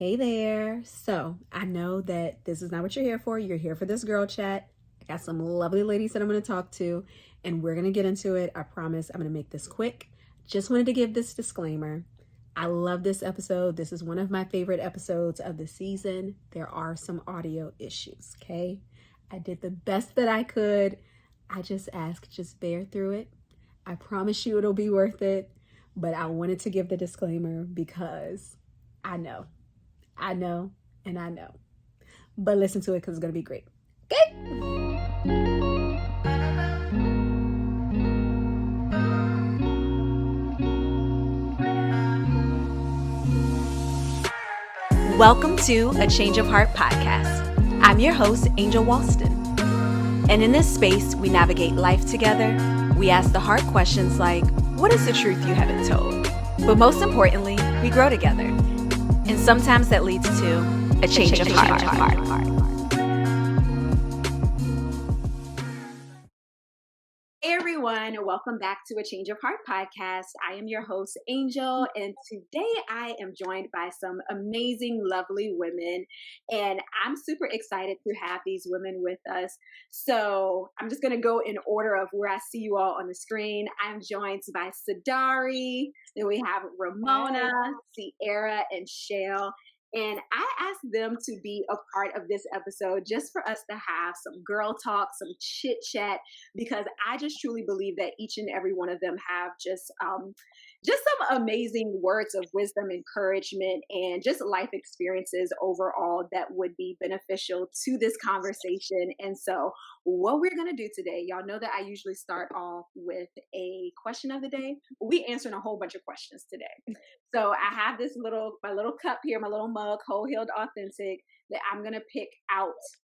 Hey there. So I know that this is not what you're here for. You're here for this girl chat. I got some lovely ladies that I'm going to talk to, and we're going to get into it. I promise I'm going to make this quick. Just wanted to give this disclaimer. I love this episode. This is one of my favorite episodes of the season. There are some audio issues, okay? I did the best that I could. I just ask, just bear through it. I promise you it'll be worth it. But I wanted to give the disclaimer because I know. I know, and I know. But listen to it because it's going to be great. Okay? Welcome to A Change of Heart podcast. I'm your host, Angel Walston. And in this space, we navigate life together. We ask the hard questions like, what is the truth you haven't told? But most importantly, we grow together. And sometimes that leads to a change of heart. Hey everyone, welcome back to A Change of Heart podcast. I am your host, Angel, and today I am joined by some amazing, lovely women, and I'm super excited to have these women with us. So I'm just going to go in order of where I see you all on the screen. I'm joined by Sadarhi, then we have Ramona, Cierra, and Chelle. And I asked them to be a part of this episode just for us to have some girl talk, some chit chat, because I just truly believe that each and every one of them have just some amazing words of wisdom, encouragement, and just life experiences overall that would be beneficial to this conversation. And so what we're going to do today, y'all know that I usually start off with a question of the day. We answering a whole bunch of questions today. So I have my little cup here, my little mug, Whole Healed Authentic, that I'm going to pick out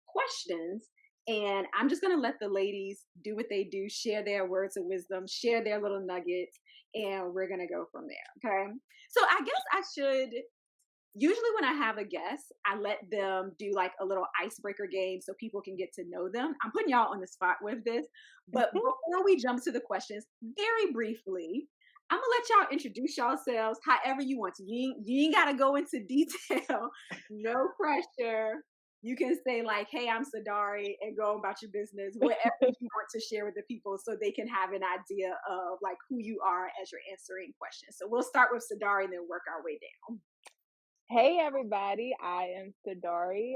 questions. And I'm just going to let the ladies do what they do, share their words of wisdom, share their little nuggets, and we're going to go from there. Okay. So I guess I should, usually when I have a guest, I let them do like a little icebreaker game so people can get to know them. I'm putting y'all on the spot with this, but before we jump to the questions, very briefly, I'm gonna let y'all introduce yourselves however you want to. You ain't gotta go into detail. No pressure. You can say like, "Hey, I'm Sadarhi," and go about your business. Whatever you want to share with the people, so they can have an idea of like who you are as you're answering questions. So we'll start with Sadarhi and then work our way down. Hey everybody, I am Sadarhi.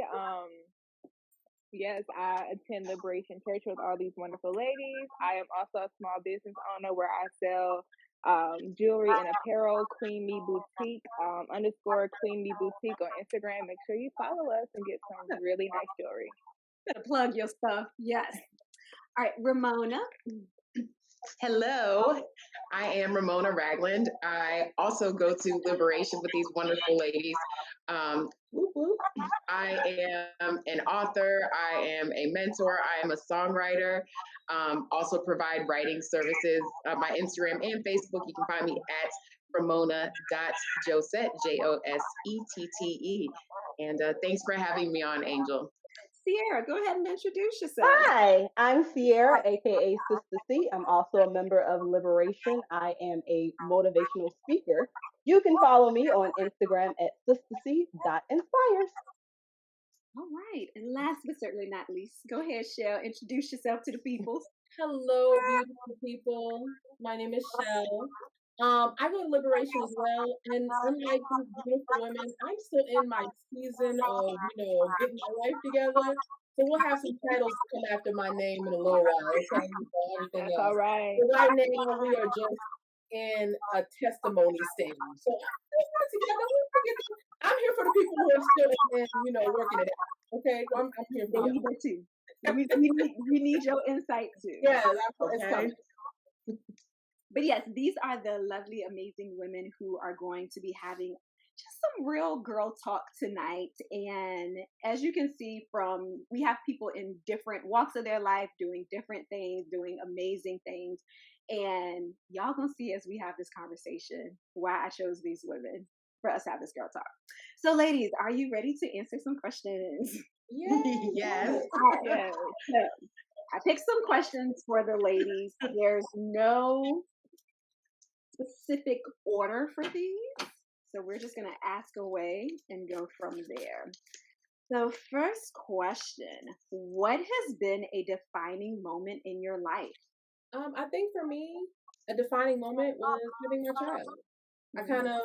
Yes, I attend Liberation Church with all these wonderful ladies. I am also a small business owner where I sell jewelry and apparel, Queen Me Boutique, _ Queen Me Boutique on Instagram. Make sure you follow us and get some really nice jewelry. To plug your stuff. Yes. All right, Ramona. Hello, I am Ramona Ragland. I also go to Liberation with these wonderful ladies. I am an author. I am a mentor. I am a songwriter. Also provide writing services. My Instagram and Facebook, you can find me at ramona.josette, Jossette. And thanks for having me on, Angel. Cierra, go ahead and introduce yourself. Hi, I'm Cierra, aka Sister C. I'm also a member of Liberation. I am a motivational speaker. You can follow me on Instagram at sisterc.inspires. All right. And last but certainly not least, go ahead, Chelle. Introduce yourself to the people. Hello, beautiful people. My name is Chelle. I go to Liberation as well, and unlike these beautiful women, I'm still in my season of, getting my life together. So we'll have some titles come after my name in a little while, okay, before everything That's else. all right. So right now, we are just in a testimony stage. So let's work together. I'm here for the people who are still in, working it out. Okay, I'm here for you. Too. We need your insight too. Yeah, it's coming. But yes, these are the lovely, amazing women who are going to be having just some real girl talk tonight. And as you can see we have people in different walks of their life doing different things, doing amazing things. And y'all gonna see as we have this conversation why I chose these women for us to have this girl talk. So ladies, are you ready to answer some questions? Yes. Yes. I picked some questions for the ladies. There's no specific order for these. So we're just going to ask away and go from there. So, first question, what has been a defining moment in your life? I think for me, a defining moment was having my child. I kind of,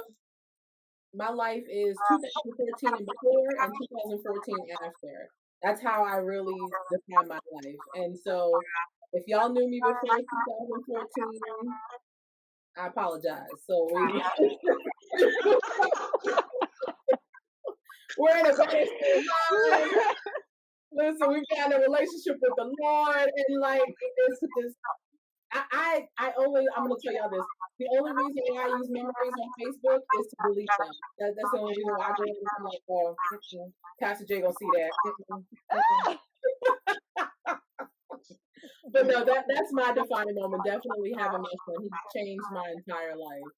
my life is 2014 and before and 2014 after. That's how I really define my life. And so if y'all knew me before 2014, I apologize. So we're in a better time. Listen, we've got a relationship with the Lord, and like this I'm gonna tell y'all this. The only reason why I use memories on Facebook is to delete them. That's the only reason why I go in and I'm like, oh, Pastor J gonna see that. But no, that's my defining moment. Definitely having my son. He changed my entire life.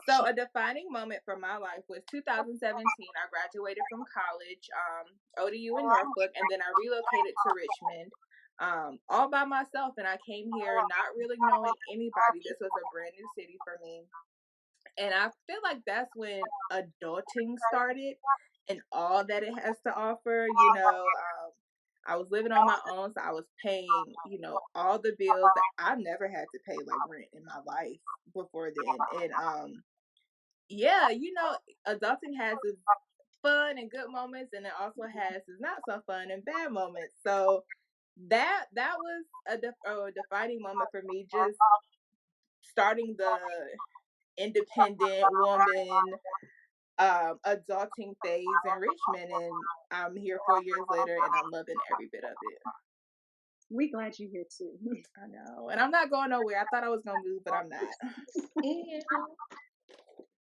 So a defining moment for my life was 2017. I graduated from college, ODU in Norfolk, and then I relocated to Richmond. All by myself, and I came here not really knowing anybody. This was a brand new city for me, and I feel like that's when adulting started and all that it has to offer. I was living on my own, so I was paying, all the bills that I never had to pay, like rent in my life before then. And yeah, adulting has its fun and good moments, and it also has its not so fun and bad moments. So that was a defining moment for me, just starting the independent woman adulting phase in Richmond, and I'm here 4 years later and I'm loving every bit of it. We glad you're here too. I know, and I'm not going nowhere. I thought I was gonna move, but I'm not.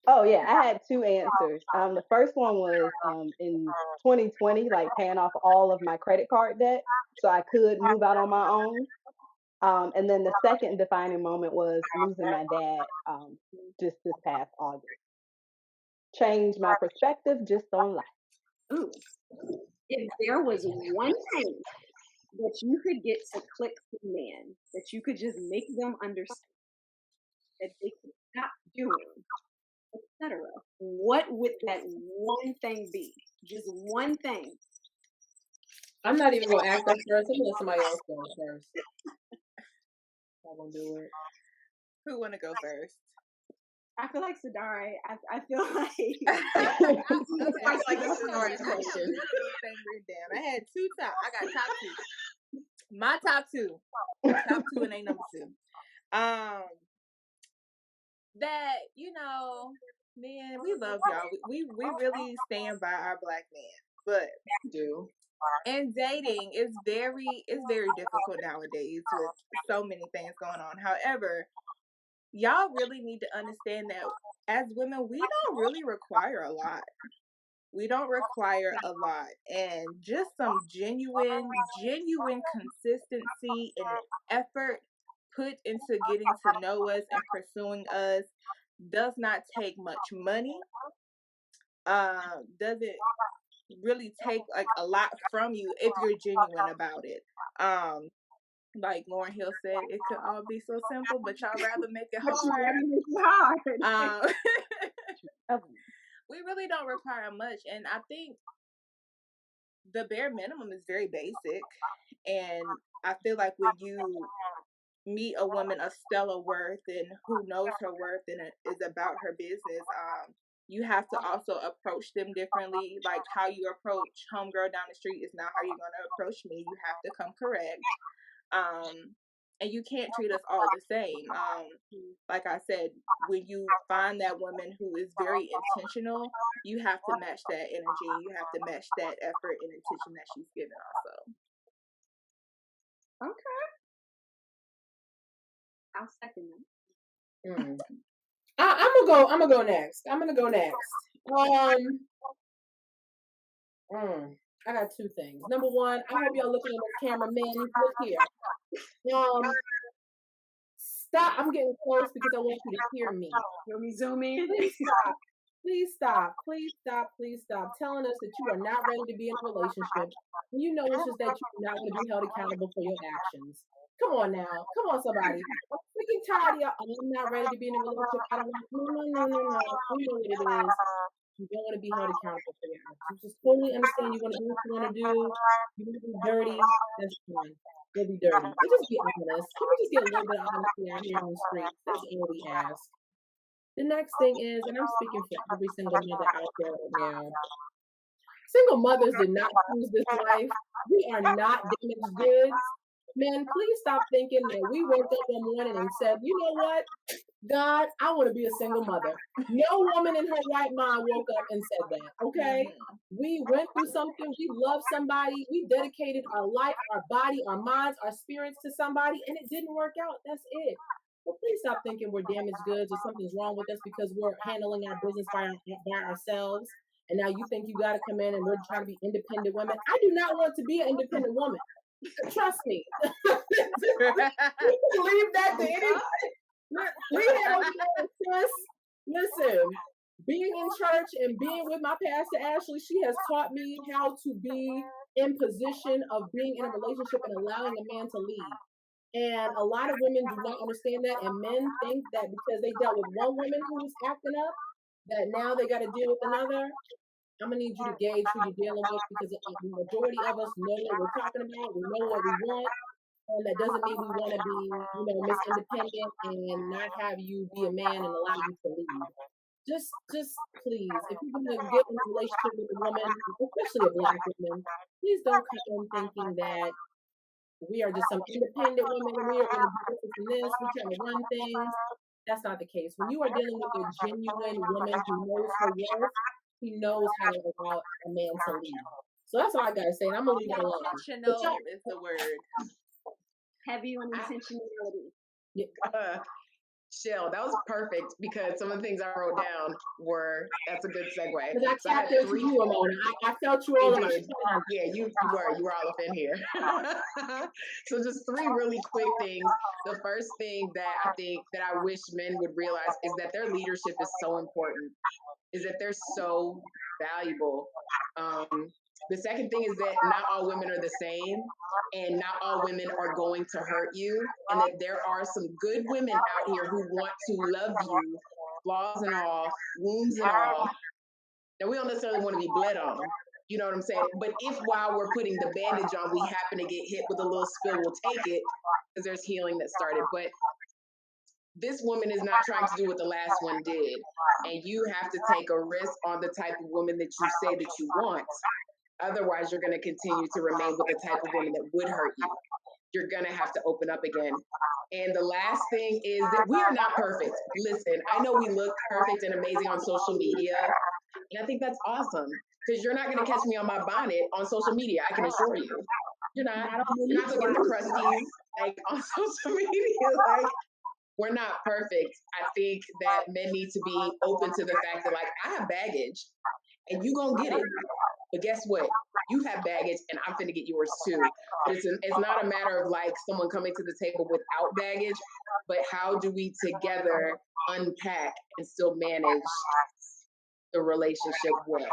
Oh yeah, I had two answers. The first one was in 2020, like paying off all of my credit card debt so I could move out on my own. And then the second defining moment was losing my dad just this past August. Changed my perspective just on life. Ooh. If there was one thing that you could get to click the man, that you could just make them understand that they could stop doing, etc., what would that one thing be? Just one thing. I'm not even gonna ask that first. I'm gonna let somebody else go first. I'm gonna do it. Who wanna go first? I feel like Sadarhi. I feel like I feel like this is already question. I had two top. I got top two. My top two. Top two and ain't number two. That man, we love y'all. We really stand by our Black man, but We do. and dating is very difficult nowadays with so many things going on. However, y'all really need to understand that as women, we don't really require a lot. We don't require a lot, and just some genuine consistency and effort put into getting to know us and pursuing us does not take much money. Doesn't really take like a lot from you if you're genuine about it. Like Lauryn Hill said, it could all be so simple, but y'all rather make it hard. We really don't require much, and I think the bare minimum is very basic. And I feel like when you meet a woman of stellar worth and who knows her worth and is about her business, you have to also approach them differently. Like how you approach homegirl down the street is not how you're going to approach me. You have to come correct. And you can't treat us all the same. Like I said, when you find that woman who is very intentional, you have to match that energy. You have to match that effort and intention that she's given also. Okay. I'll second that. I'm gonna go next. I got two things. Number one, I hope y'all looking at the camera, men. Look here. Stop. I'm getting close because I want you to hear me. Let me zoom in. Please stop. Telling us that you are not ready to be in a relationship. And it's just that you're not going to be held accountable for your actions. Come on now. Come on, somebody. I'm sick and tired of y'all. Oh, I'm not ready to be in a relationship. I don't want. No. You know what it is. You don't want to be held accountable for your actions. Just totally understand you want to do what you want to do. You want to be dirty. That's fine. You'll be dirty. But just be honest. Can we just get a little bit of honesty out here on the streets? That's all we ask. The next thing is, and I'm speaking for every single mother out there right now. Single mothers did not choose this life. We are not damaged goods. Man, please stop thinking that we woke up one morning and said, you know what? God, I want to be a single mother. No woman in her right mind woke up and said that, okay? We went through something. We loved somebody. We dedicated our life, our body, our minds, our spirits to somebody, and it didn't work out. That's it. But please stop thinking we're damaged goods or something's wrong with us because we're handling our business by ourselves. And now you think you got to come in and we're trying to be independent women. I do not want to be an independent woman. Trust me. You can leave that to anybody. Listen, being in church and being with my pastor Ashley, she has taught me how to be in position of being in a relationship and allowing a man to lead. And a lot of women do not understand that, and men think that because they dealt with one woman who was acting up, that now they got to deal with another. I'm gonna need you to gauge who you're dealing with because the majority of us know what we're talking about. We know what we want. And that doesn't mean we want to be, Miss Independent and not have you be a man and allow you to lead. Just please, if you're going to get in a relationship with a woman, especially a Black woman, please don't come in thinking that we are just some independent women and we are going to do this and this. We're trying to run things. That's not the case. When you are dealing with a genuine woman who knows her worth, she knows how to allow a man to lead. So that's all I got to say. And I'm going to leave it alone. Intentional is the word. Heavy on intentionality. Chelle, that was perfect because some of the things I wrote down that's a good segue. Because I tapped into you, Ramona. I felt you all in my Yeah, you were all up in here. So just 3 really quick things. The first thing that I think that I wish men would realize is that their leadership is so important, is that they're so valuable. The second thing is that not all women are the same and not all women are going to hurt you, and that there are some good women out here who want to love you, flaws and all, wounds and all. Now, we don't necessarily want to be bled on, you know what I'm saying? But if while we're putting the bandage on, we happen to get hit with a little spill, we'll take it because there's healing that started. But this woman is not trying to do what the last one did, and you have to take a risk on the type of woman that you say that you want. Otherwise, you're going to continue to remain with the type of woman that would hurt you. You're going to have to open up again. And the last thing is that we are not perfect. Listen, I know we look perfect and amazing on social media, and I think that's awesome because you're not going to catch me on my bonnet on social media, I can assure you. You're not going to get the crusties like on social media. Like, we're not perfect. I think that men need to be open to the fact that, like, I have baggage and you going to get it. But guess what? You have baggage, and I'm finna get yours too. But it's not a matter of like someone coming to the table without baggage, but how do we together unpack and still manage the relationship well?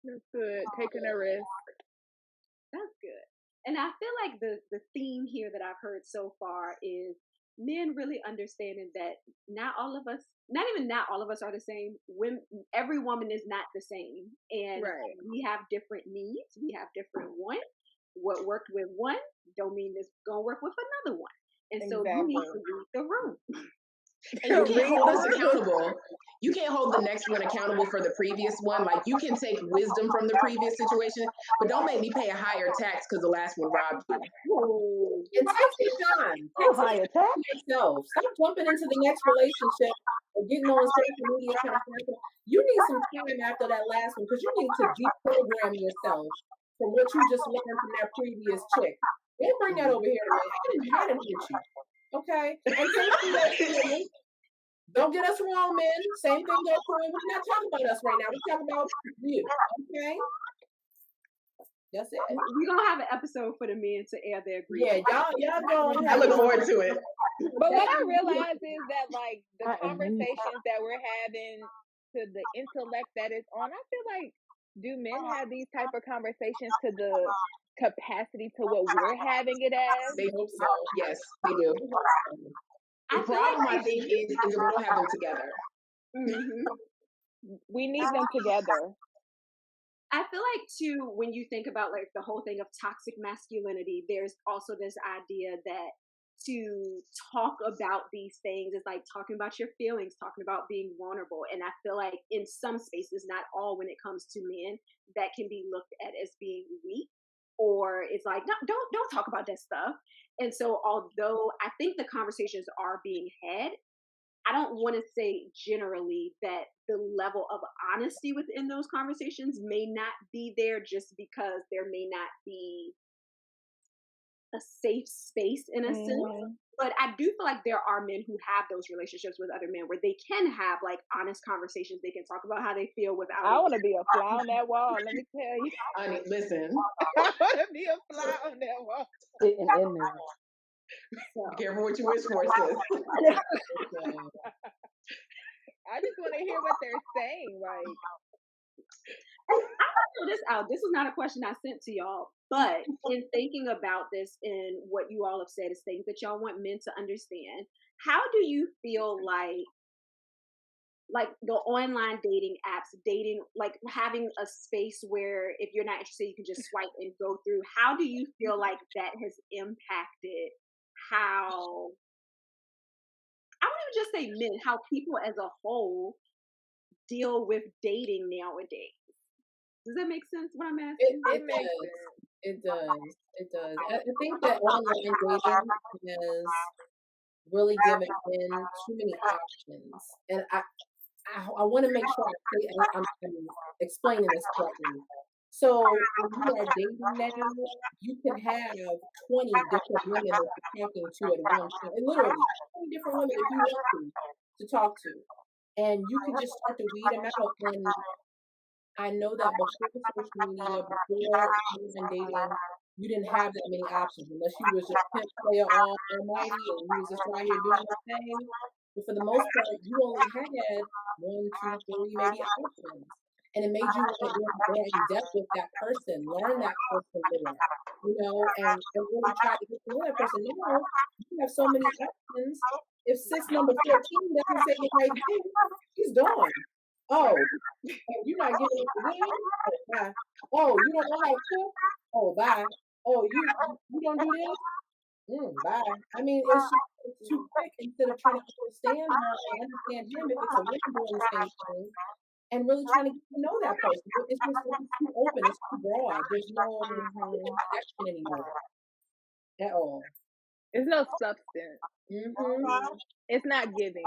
That's good. Taking a risk. That's good. And I feel like the theme here that I've heard so far is men really understanding that not all of us are the same. Every woman is not the same, and we have different needs. We have different wants. What worked with one don't mean it's gonna work with another one, and so you need to read the room. And you can't hold us accountable. You can't hold the next one accountable for the previous one. Like, you can take wisdom from the previous situation, but don't make me pay a higher tax because the last one robbed you. And take your time. Higher tax? Yourself. Stop jumping into the next relationship or getting on social media trying to. You need some time after that last one because you need to deprogram yourself from what you just learned from that previous chick. Don't bring that over here to me. I didn't hit you. Okay? And same thing, don't get us wrong, men. Same thing goes for women. We're not talking about us right now. We're talking about you. Okay? That's it. We're going to have an episode for the men to air their grievance. Yeah, y'all go. I look forward to it. But what I realize is that, like, the conversations that we're having to the intellect that is on, I feel like, do men have these type of conversations to the capacity to what we're having it as. They hope so. Yes, they do. The problem, I think, is that we don't have them together. We need them together. I feel like too, when you think about like the whole thing of toxic masculinity, there's also this idea that to talk about these things is like talking about your feelings, talking about being vulnerable. And I feel like in some spaces, not all, when it comes to men, that can be looked at as being weak, or it's like, no, don't talk about that stuff. And so although I think the conversations are being had, I don't want to say generally that the level of honesty within those conversations may not be there, just because there may not be a safe space in a sense. But I do feel like there are men who have those relationships with other men where they can have like honest conversations. They can talk about how they feel without. I want to be a fly on that wall. Let me tell you. Honey, listen. I want to be a fly on that wall. Sitting in there. So. Be careful what you wish for, sis. I just want to hear what they're saying. Like, I'll throw this out. This is not a question I sent to y'all, but in thinking about this and what you all have said is things that y'all want men to understand, how do you feel like the online dating apps, dating, like having a space where if you're not interested, you can just swipe and go through. How do you feel like that has impacted how, I wouldn't even just say men, how people as a whole deal with dating nowadays? Does that make sense what I'm asking? It makes sense. It does. It does. I think that online dating has really given men too many options. And I want to make sure I'm explaining this correctly. So when you are dating now, you can have 20 different women that you're talking to at one time. And literally 20 different women if you want to talk to. And you can just start to weed them out. And I know that before social media, before online dating, you didn't have that many options unless you was just pimp player almighty and you was just right here doing your thing. But for the most part, you only had 1, 2, 3, maybe options. And it made you want to go more in depth with that person, learn that person more, and really try to get to know that person. Now, you have so many options. If sis number 14 doesn't say the right thing, she's gone. Oh, you're not giving it to me? Oh, bye. Oh, you don't know how to cook? Oh, bye. Oh, you don't do this? Bye. I mean, it's too quick instead of trying to understand her and understand him if it's a woman doing the same thing. And really trying to get to know that person. It's just too open. It's too broad. There's no action anymore at all. There's no substance. It's not giving.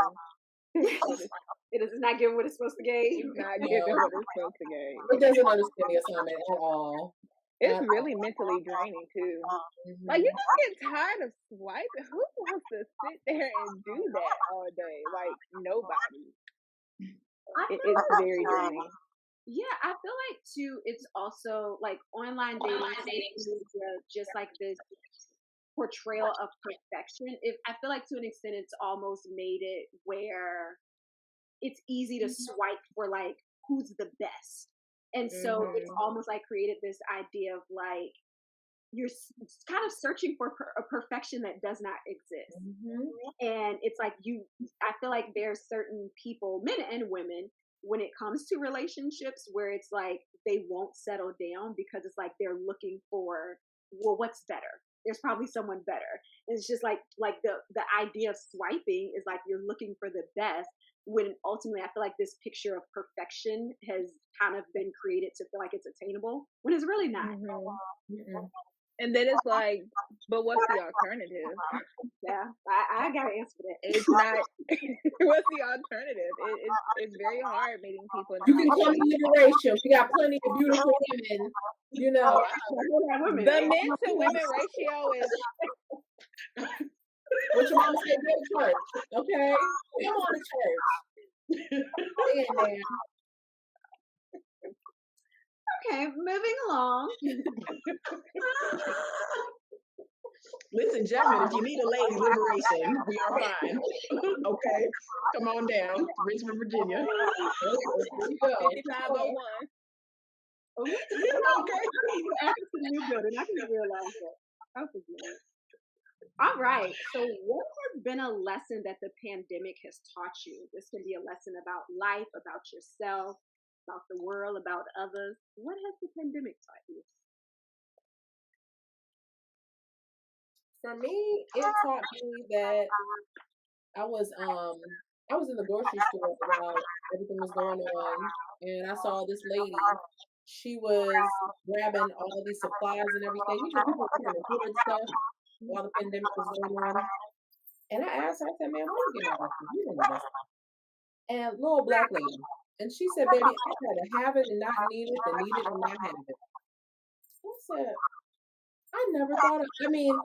It is not giving what it's supposed to give. It's not giving what it's supposed to give. It doesn't understand the assignment at all. It's really mentally draining too. Like, you just get tired of swiping. Who wants to sit there and do that all day? Like, nobody. It's very draining. Yeah, I feel like too, it's also like online dating is just like this portrayal of perfection. I feel like to an extent it's almost made it where it's easy to swipe for like who's the best. And so it's almost like created this idea of like you're kind of searching for a perfection that does not exist. And it's like I feel like there's certain people, men and women, when it comes to relationships where it's like they won't settle down because it's like they're looking for, well, what's better? There's probably someone better. And it's just like the idea of swiping is like you're looking for the best, when ultimately I feel like this picture of perfection has kind of been created to feel like it's attainable when it's really not. And then it's like, but what's the alternative? Yeah, I got to answer for that. It's not, what's the alternative? It's very hard meeting people. You can come to Liberation. We got plenty of beautiful women, The men to women ratio is... What your mama said, go to church, okay? Come on to church. Stay in there. Okay, moving along. Listen, gentlemen, if you need a lady liberation, we are fine. Okay, come on down, Richmond, Virginia. 5501. Okay. Access to the new building. I didn't realize that. That was good. All right. So, what has been a lesson that the pandemic has taught you? This can be a lesson about life, about yourself, about the world, about others. What has the pandemic taught you? For me, it taught me that I was in the grocery store while everything was going on, and I saw this lady. She was grabbing all of these supplies and everything. You know, people were trying to hoard stuff while the pandemic was going on. And I asked her, I said, "Man, why you getting all that stuff? You don't need that stuff." And little black lady. And she said, "Baby, I'd rather have it and not need it than need it and not have it." I said, I never thought of, I mean,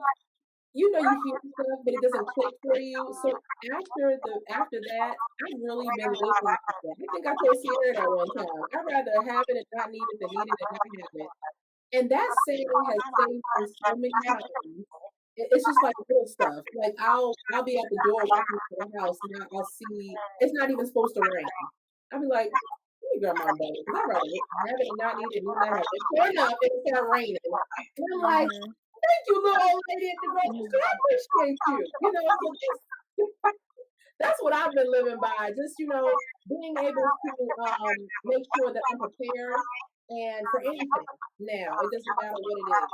you know, you hear stuff, but it doesn't click for you. So after that, I've really been living like that. I think I told Sierra that one time. I'd rather have it and not need it than need it and not have it. And that saying has saved me so many times. It's just like real stuff. Like I'll be at the door walking to the house and I'll see it's not even supposed to rain. I'll be like, let me grab my umbrella because I'd rather have it and not need it and not have it. Sure enough, it started raining. And I'm like, thank you, little old lady at the grocery store. I appreciate you. You know, so that's what I've been living by. Just, you know, being able to make sure that I'm prepared and for anything now. It doesn't matter what it is.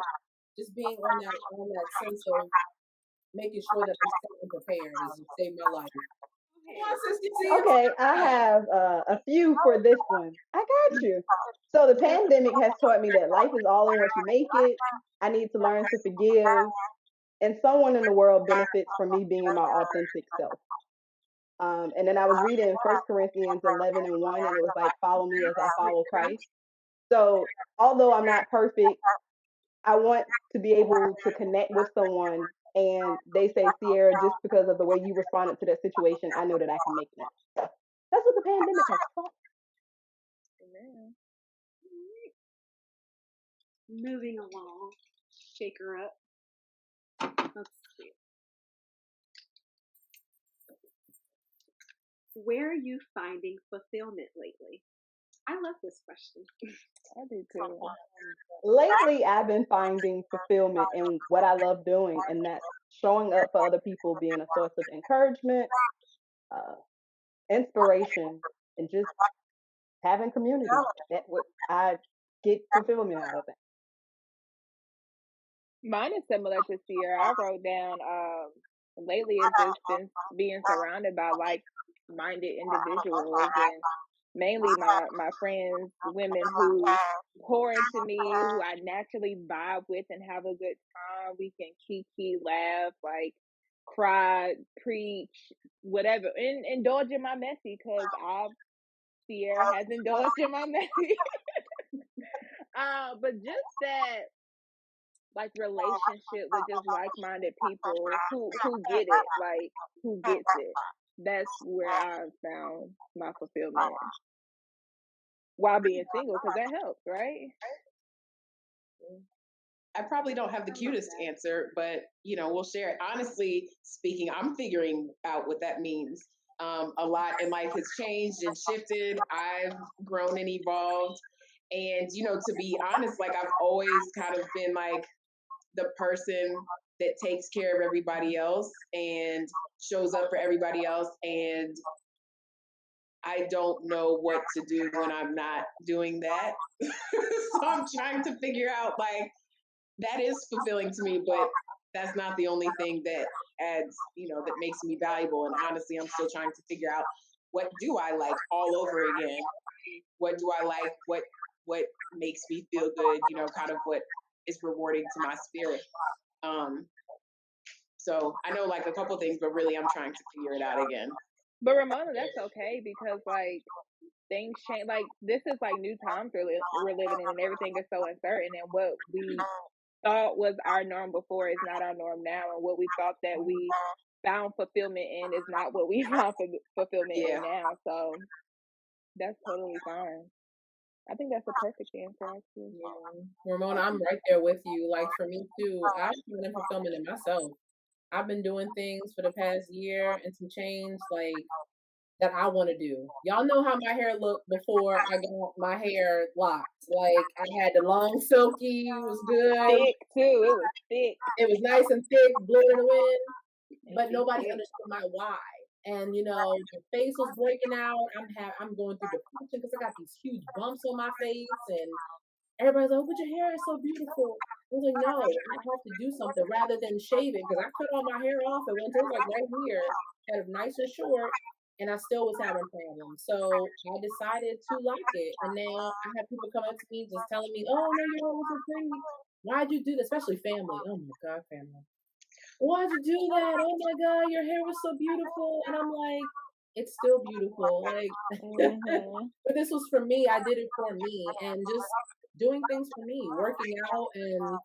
Just being on that sense of making sure that I'm staying prepared has saved my life. Come on, sister, see it? Okay, I have a few for this one. I got you. So the pandemic has taught me that life is all in what you make it. I need to learn to forgive, and someone in the world benefits from me being my authentic self. And then I was reading First Corinthians 11:1, and it was like, "Follow me as I follow Christ." So although I'm not perfect, I want to be able to connect with someone, and they say, "Sierra, just because of the way you responded to that situation, I know that I can make it." So that's what the pandemic has taught. Amen. Moving along. Shake her up. Let's see. Where are you finding fulfillment lately? I love this question. I do too. Lately, I've been finding fulfillment in what I love doing, and that's showing up for other people, being a source of encouragement, uh, inspiration, and just having community. That what I get fulfillment out of it. Mine is similar to Sierra. I wrote down lately it's just been being surrounded by like minded individuals and mainly my friends, women who pour into me, who I naturally vibe with and have a good time. We can kiki, laugh, like cry, preach, whatever, and indulge in my messy because Sierra has indulged in my messy. But just that like relationship with just like-minded people who get it, like who gets it. That's where I found my fulfillment while being single, because that helps, right? I probably don't have the cutest answer, but you know, we'll share it. Honestly speaking, I'm figuring out what that means. A lot in life has changed and shifted. I've grown and evolved. And, you know, to be honest, like I've always kind of been like the person that takes care of everybody else and shows up for everybody else. And I don't know what to do when I'm not doing that. So I'm trying to figure out like that is fulfilling to me, but that's not the only thing that adds, you know, that makes me valuable. And honestly, I'm still trying to figure out what do I like all over again? What do I like? What makes me feel good? You know, kind of what is rewarding to my spirit. Um, so I know like a couple things, but really I'm trying to figure it out again. But Ramona, that's okay because like things change. Like this is like new times we're living in, and everything is so uncertain. And what we thought was our norm before is not our norm now, and what we thought that we found fulfillment in is not what we found fulfillment in now. So that's totally fine. I think that's a perfect answer, actually. Yeah. Ramona, I'm right there with you. Like for me too, I'm finding fulfillment in myself. I've been doing things for the past year and some change, like that I want to do. Y'all know how my hair looked before I got my hair locked. Like I had the long silky, it was good. Thick too. It was thick. It was nice and thick, blowing in the wind, but nobody understood my why. And you know, the face was breaking out. I'm going through depression because I got these huge bumps on my face, and everybody's like, "Oh, but your hair is so beautiful." I was like, "No, I have to do something rather than shave it because I cut all my hair off and went to like right here, kind of nice and short, and I still was having problems. So I decided to lock it, and now I have people come up to me just telling me, "Oh, no, your hair was so pretty. Why'd you do this?" Especially family. Oh my God, family. Why'd you do that? Oh my God, your hair was so beautiful. And I'm like, it's still beautiful. Like, but this was for me. I did it for me and just doing things for me, working out and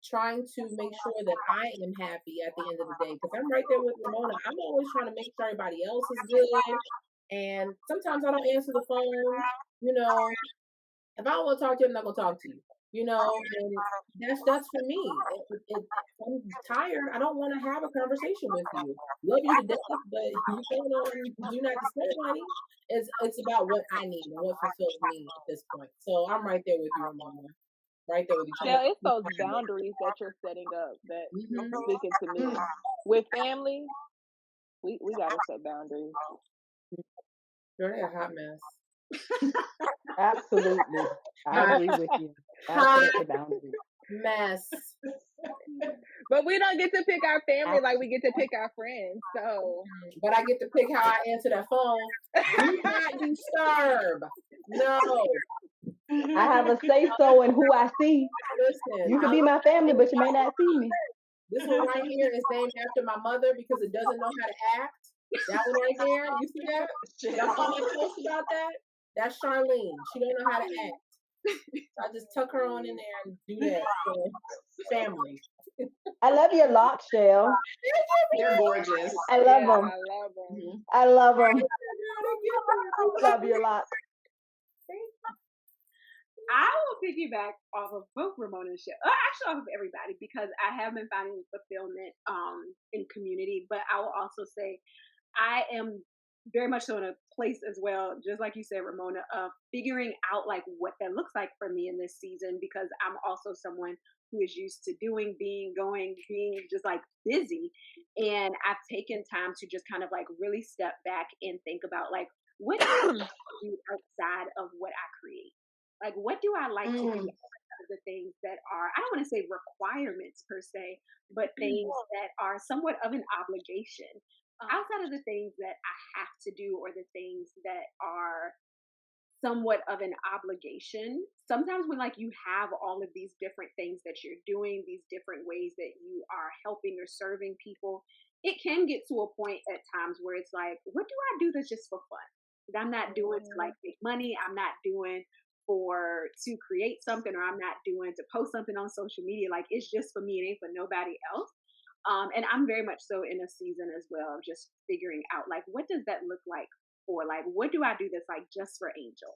trying to make sure that I am happy at the end of the day. Because I'm right there with Ramona. I'm always trying to make sure everybody else is good. And sometimes I don't answer the phone. You know, if I don't want to talk to you, I'm not going to talk to you. You know, and that's for me. I'm tired. I don't want to have a conversation with you. Love you to death, but you can't do not disturb, honey. It's about what I need and what fulfills me at this point. So I'm right there with you, Ramona. Right there with you. Yeah, it's those boundaries that you're setting up that speaking to me. With family, we gotta set boundaries. You're a hot mess. Absolutely. I agree with you. Absolutely boundaries. Mess. But we don't get to pick our family like we get to pick our friends. So, but I get to pick how I answer that phone. Do not disturb. No. I have a say so in who I see. Listen, you can be my family, but you may not see me. This one right here is named after my mother because it doesn't know how to act. That one right there, you see that? Y'all saw my post about that? That's Charlene. She don't know how to act. So I just tuck her on in there and do that for family. I love your locks, Chelle. They're gorgeous. I love them. I love them. I love them. Love your locks. I will piggyback off of both Ramona and Chelle. Actually, off of everybody because I have been finding fulfillment in community. But I will also say I am very much so in a place as well, just like you said, Ramona, of figuring out like what that looks like for me in this season because I'm also someone who is used to doing, being, going, being just like busy. And I've taken time to just kind of like really step back and think about like what do I do outside of what I create? Like, what do I like to do outside of the things that are, I don't want to say requirements per se, but things that are somewhat of an obligation outside of the things that I have to do or the things that are somewhat of an obligation. Sometimes when like you have all of these different things that you're doing, these different ways that you are helping or serving people, it can get to a point at times where it's like, what do I do that's just for fun? That I'm not doing to like make money. I'm not doing to create something, or I'm not doing to post something on social media. Like it's just for me. It ain't for nobody else. And I'm very much so in a season as well of just figuring out like, what does that look like for like, what do I do that's like just for Angel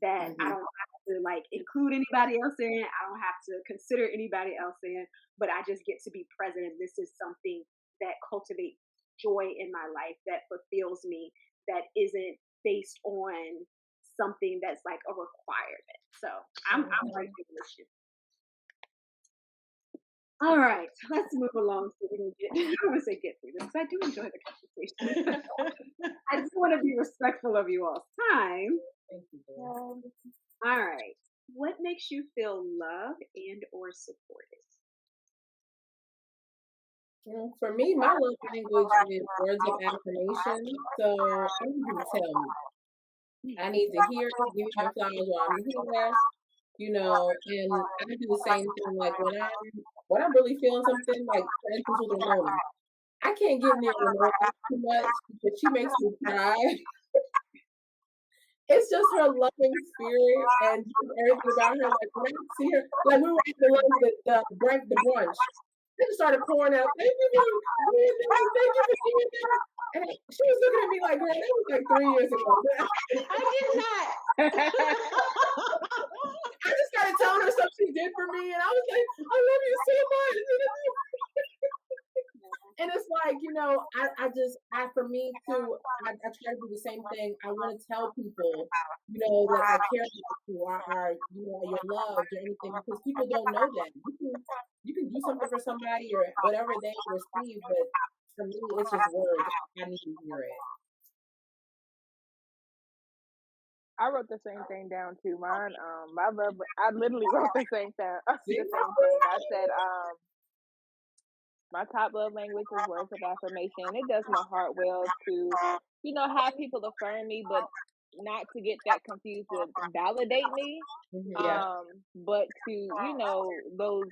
that I don't have to like include anybody else in. I don't have to consider anybody else in, but I just get to be present. And this is something that cultivates joy in my life, that fulfills me, that isn't based on something that's like a requirement. So I'm right there with you. All right, let's move along so we can I don't want to say get through this because I do enjoy the conversation. I just want to be respectful of you all's time. Thank you. All right, what makes you feel loved and or supported? For me, my love language is words of affirmation. So I need you to tell me. I need to hear, give me my flowers while I'm here. You know, and I do the same thing. Like when I'm really feeling something, like for instance with Ramona, I can't get near Ramona too much because she makes me cry. It's just her loving spirit and everything about her. Like when I see her, like we were at the brunch. They just started pouring out. Thank you for doing this. Thank you for doing that. And she was looking at me like, girl, that was like 3 years ago. I did not. I just started telling her stuff she did for me, and I was like, I love you so much. And it's like, for me too, I try to do the same thing. I want to tell people, that I care about you, or you're loved or anything, because people don't know that. You can do something for somebody or whatever they receive, but for me, it's just words. I need to hear it. I wrote the same thing down too. Mine, I literally wrote the same thing. I said, my top love language is words of affirmation. It does my heart well to, have people affirm me, but not to get that confused with validate me. Yeah. But to, those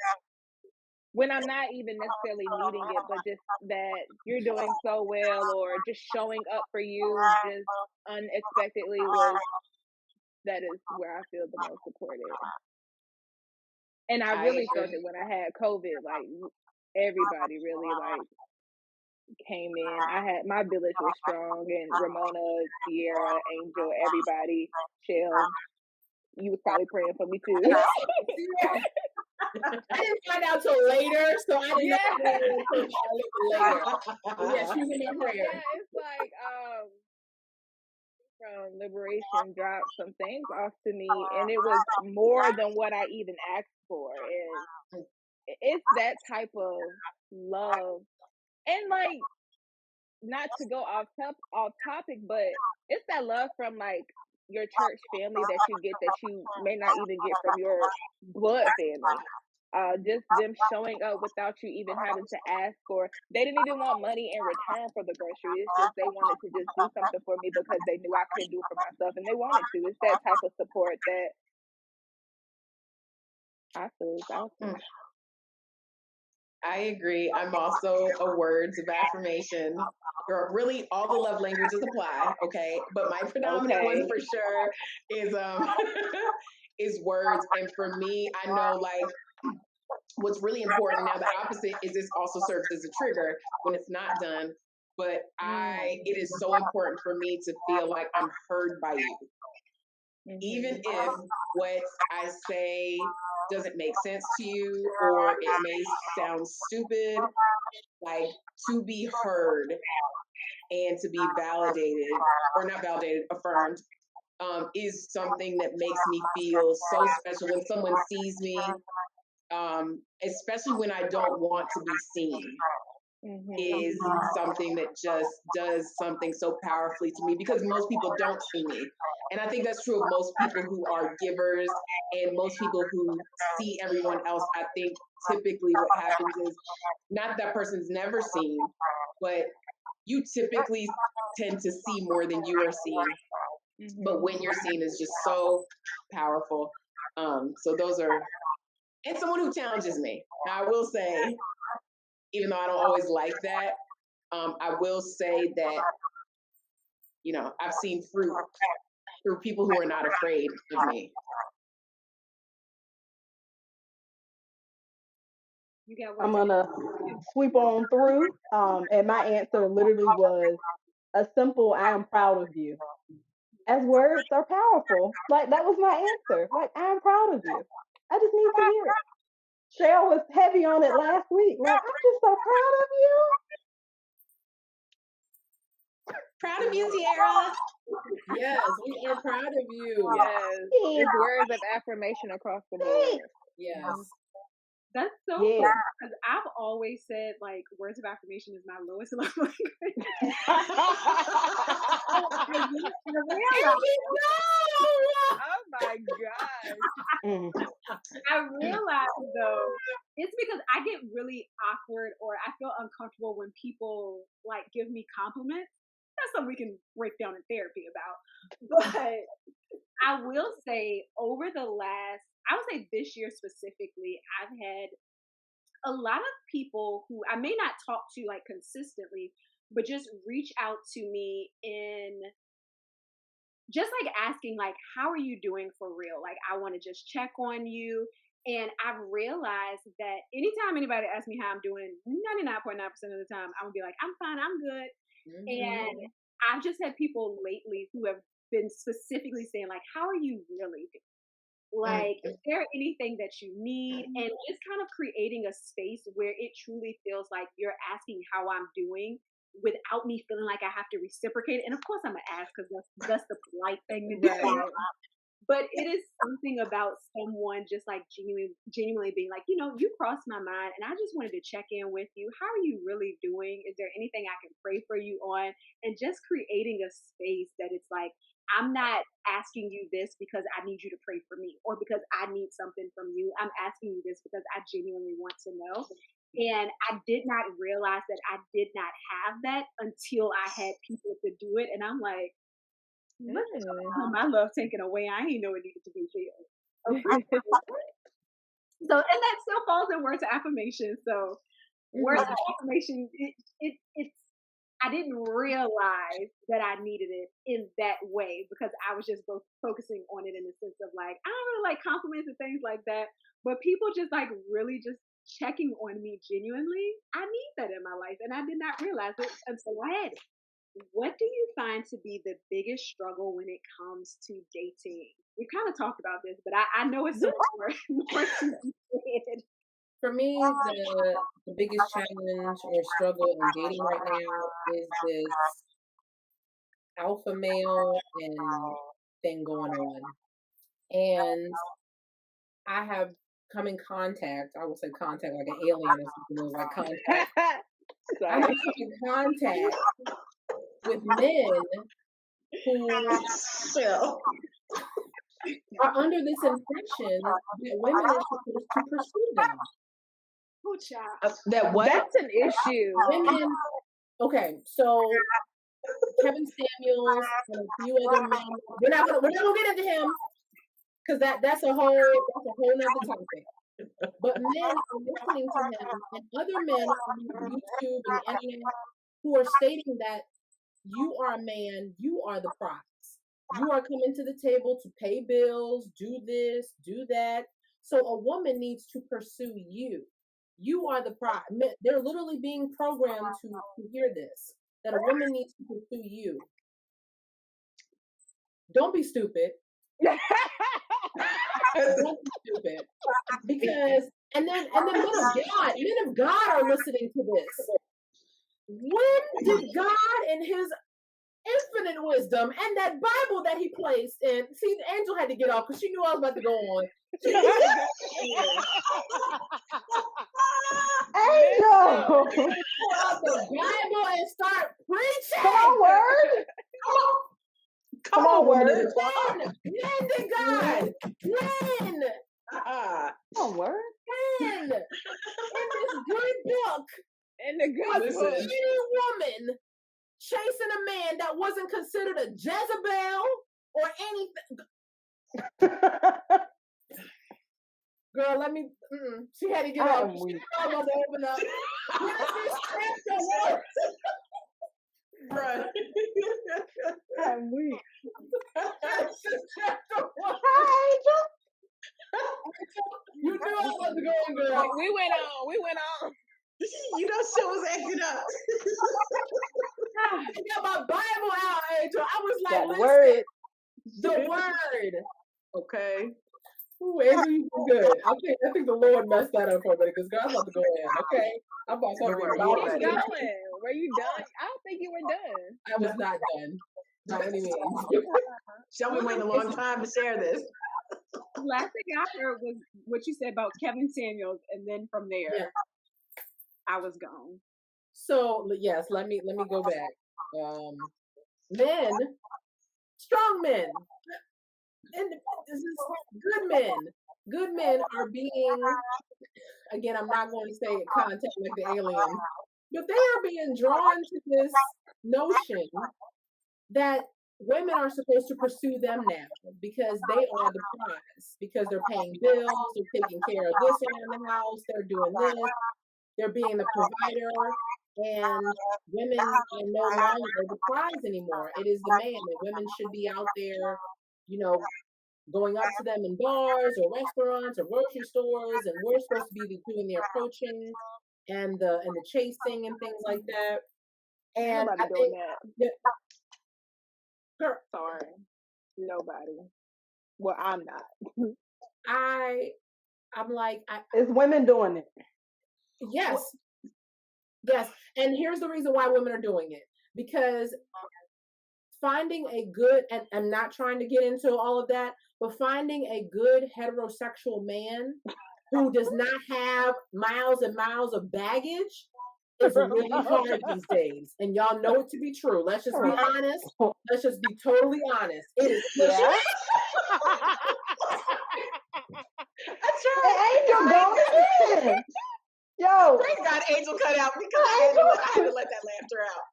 when I'm not even necessarily needing it, but just that you're doing so well, or just showing up for you just unexpectedly, that is where I feel the most supported. And I really felt it when I had COVID. Like, everybody really came in. My village was strong, and Ramona, Cierra, Angel, everybody, Chelle, you was probably praying for me too. I didn't find out till later, so I didn't know until later. Yeah, she was in my prayer. Yeah, it's like from Liberation dropped some things off to me, and it was more than what I even asked for. And it's that type of love, and not to go off topic, but it's that love from your church family that you get, that you may not even get from your blood family. Just them showing up without you even having to ask for. They didn't even want money in return for the grocery. It's just they wanted to just do something for me because they knew I couldn't do it for myself, and they wanted to. It's that type of support that I feel is awesome. I agree. I'm also a words of affirmation. Really, all the love languages apply, okay? But my predominant one for sure is is words. And for me, I know what's really important now. The opposite is this also serves as a trigger when it's not done. But it is so important for me to feel like I'm heard by you. Even if what I say doesn't make sense to you, or it may sound stupid, to be heard and to be validated, or not validated, affirmed, is something that makes me feel so special when someone sees me, especially when I don't want to be seen. Is something that just does something so powerfully to me, because most people don't see me. And I think that's true of most people who are givers, and most people who see everyone else. I think typically what happens is not that person's never seen, but you typically tend to see more than you are seen. But when you're seen is just so powerful. So those are, and someone who challenges me. Now, I will say, even though I don't always like that, I will say that, I've seen fruit through people who are not afraid of me. I'm gonna sweep on through, and my answer literally was a simple "I am proud of you." As words are powerful, like that was my answer. Like, I am proud of you. I just need to hear it. Chelle was heavy on it last week. Like, I'm just so proud of you. Proud of you, Cierra. Yes, we are proud of you. Yes, it's words of affirmation across the board. Yes. That's so funny, because I've always said words of affirmation is my lowest love language. Oh my gosh. I realized though, it's because I get really awkward, or I feel uncomfortable when people give me compliments. That's something we can break down in therapy about. But I will say, over the last, I would say this year specifically, I've had a lot of people who I may not talk to consistently, but just reach out to me in just asking how are you doing for real? I want to just check on you. And I've realized that anytime anybody asks me how I'm doing, 99.9% of the time, I'm gonna be like, I'm fine, I'm good. And I've just had people lately who have been specifically saying how are you really doing? Like, is there anything that you need? And just kind of creating a space where it truly feels like you're asking how I'm doing without me feeling like I have to reciprocate. And of course, I'm gonna ask because that's the polite thing to do. Right. But it is something about someone just like genuinely being like, you crossed my mind and I just wanted to check in with you. How are you really doing? Is there anything I can pray for you on? And just creating a space that it's like, I'm not asking you this because I need you to pray for me or because I need something from you. I'm asking you this because I genuinely want to know. And I did not realize that I did not have that until I had people to do it. And I'm like, look at my love taken away. I didn't know it needed to be filled. Okay. So, and that still falls in words of affirmation. So, words of affirmation, it's. I didn't realize that I needed it in that way because I was just both focusing on it in the sense of like, I don't really like compliments and things like that. But people just like really just checking on me genuinely. I need that in my life. And I did not realize it until I had it. What do you find to be the biggest struggle when it comes to dating? We kind of talked about this, but I know it's so more to be said. For me, the biggest challenge or struggle in dating right now is this alpha male and thing going on. And I have come in contact, I would say contact like an alien or something, it was like contact. I have come in contact with men who are under this impression that women are supposed to pursue them. Oh, child. That what? That's an issue. Women, okay, so Kevin Samuels and a few other men. We're not gonna get into him because that's a whole nother topic. But men are listening to him and other men on YouTube and the internet who are stating that you are a man, you are the prize. You are coming to the table to pay bills, do this, do that. So a woman needs to pursue you. You are the prize. They're literally being programmed to hear this, that a woman needs to pursue you. Don't be stupid. Don't be stupid. Because, and then men of God are listening to this. When did God in his infinite wisdom and that Bible that he placed in, see, the angel had to get off because she knew I was about to go on. Angel! Pull out the Bible and start preaching. Come on, word. Come on, word. When did God? When? Come on, word. When? In this good book. In the good book. Any woman chasing a man that wasn't considered a Jezebel or anything. Girl, let me. She had to get up. She was about to open up. Bruh. I'm weak. You knew I was going, girl. We went on. You know shit was acting up. I got my Bible out, Angel. I was like, That listen, word. the word. Okay. Ooh, Angel, you did good. I think the Lord messed that up for me because God's about to go in, okay? I'm about to You go were in. Keep going. Were you done? I don't think you were done. I was not done. By any means. Shall we wait a long time to share this? The last thing I heard was what you said about Kevin Samuels, and then from there, I was gone. So yes, let me go back. Men, strong men, and this is good men are being, again, I'm not going to say contact like the aliens, but they are being drawn to this notion that women are supposed to pursue them now because they are the prize, because they're paying bills, they're taking care of this around the house, they're doing this, they're being the provider, and women are no longer the prize anymore. It is the man, and women should be out there, going up to them in bars or restaurants or grocery stores, and we're supposed to be doing the approaching and the chasing and things like that. And Nobody I doing think that. Sorry. Nobody. Well, I'm not. I'm like, It's women doing it. yes, yes. And here's the reason why women are doing it. Because finding a good, and I'm not trying to get into all of that, but finding a good heterosexual man who does not have miles and miles of baggage is really hard these days. And y'all know it to be true. Let's just be honest. Let's just be totally honest. It is. Yeah. That's right. Angel going in. Yo. Praise God, Angel cut out because I had to let that laughter out.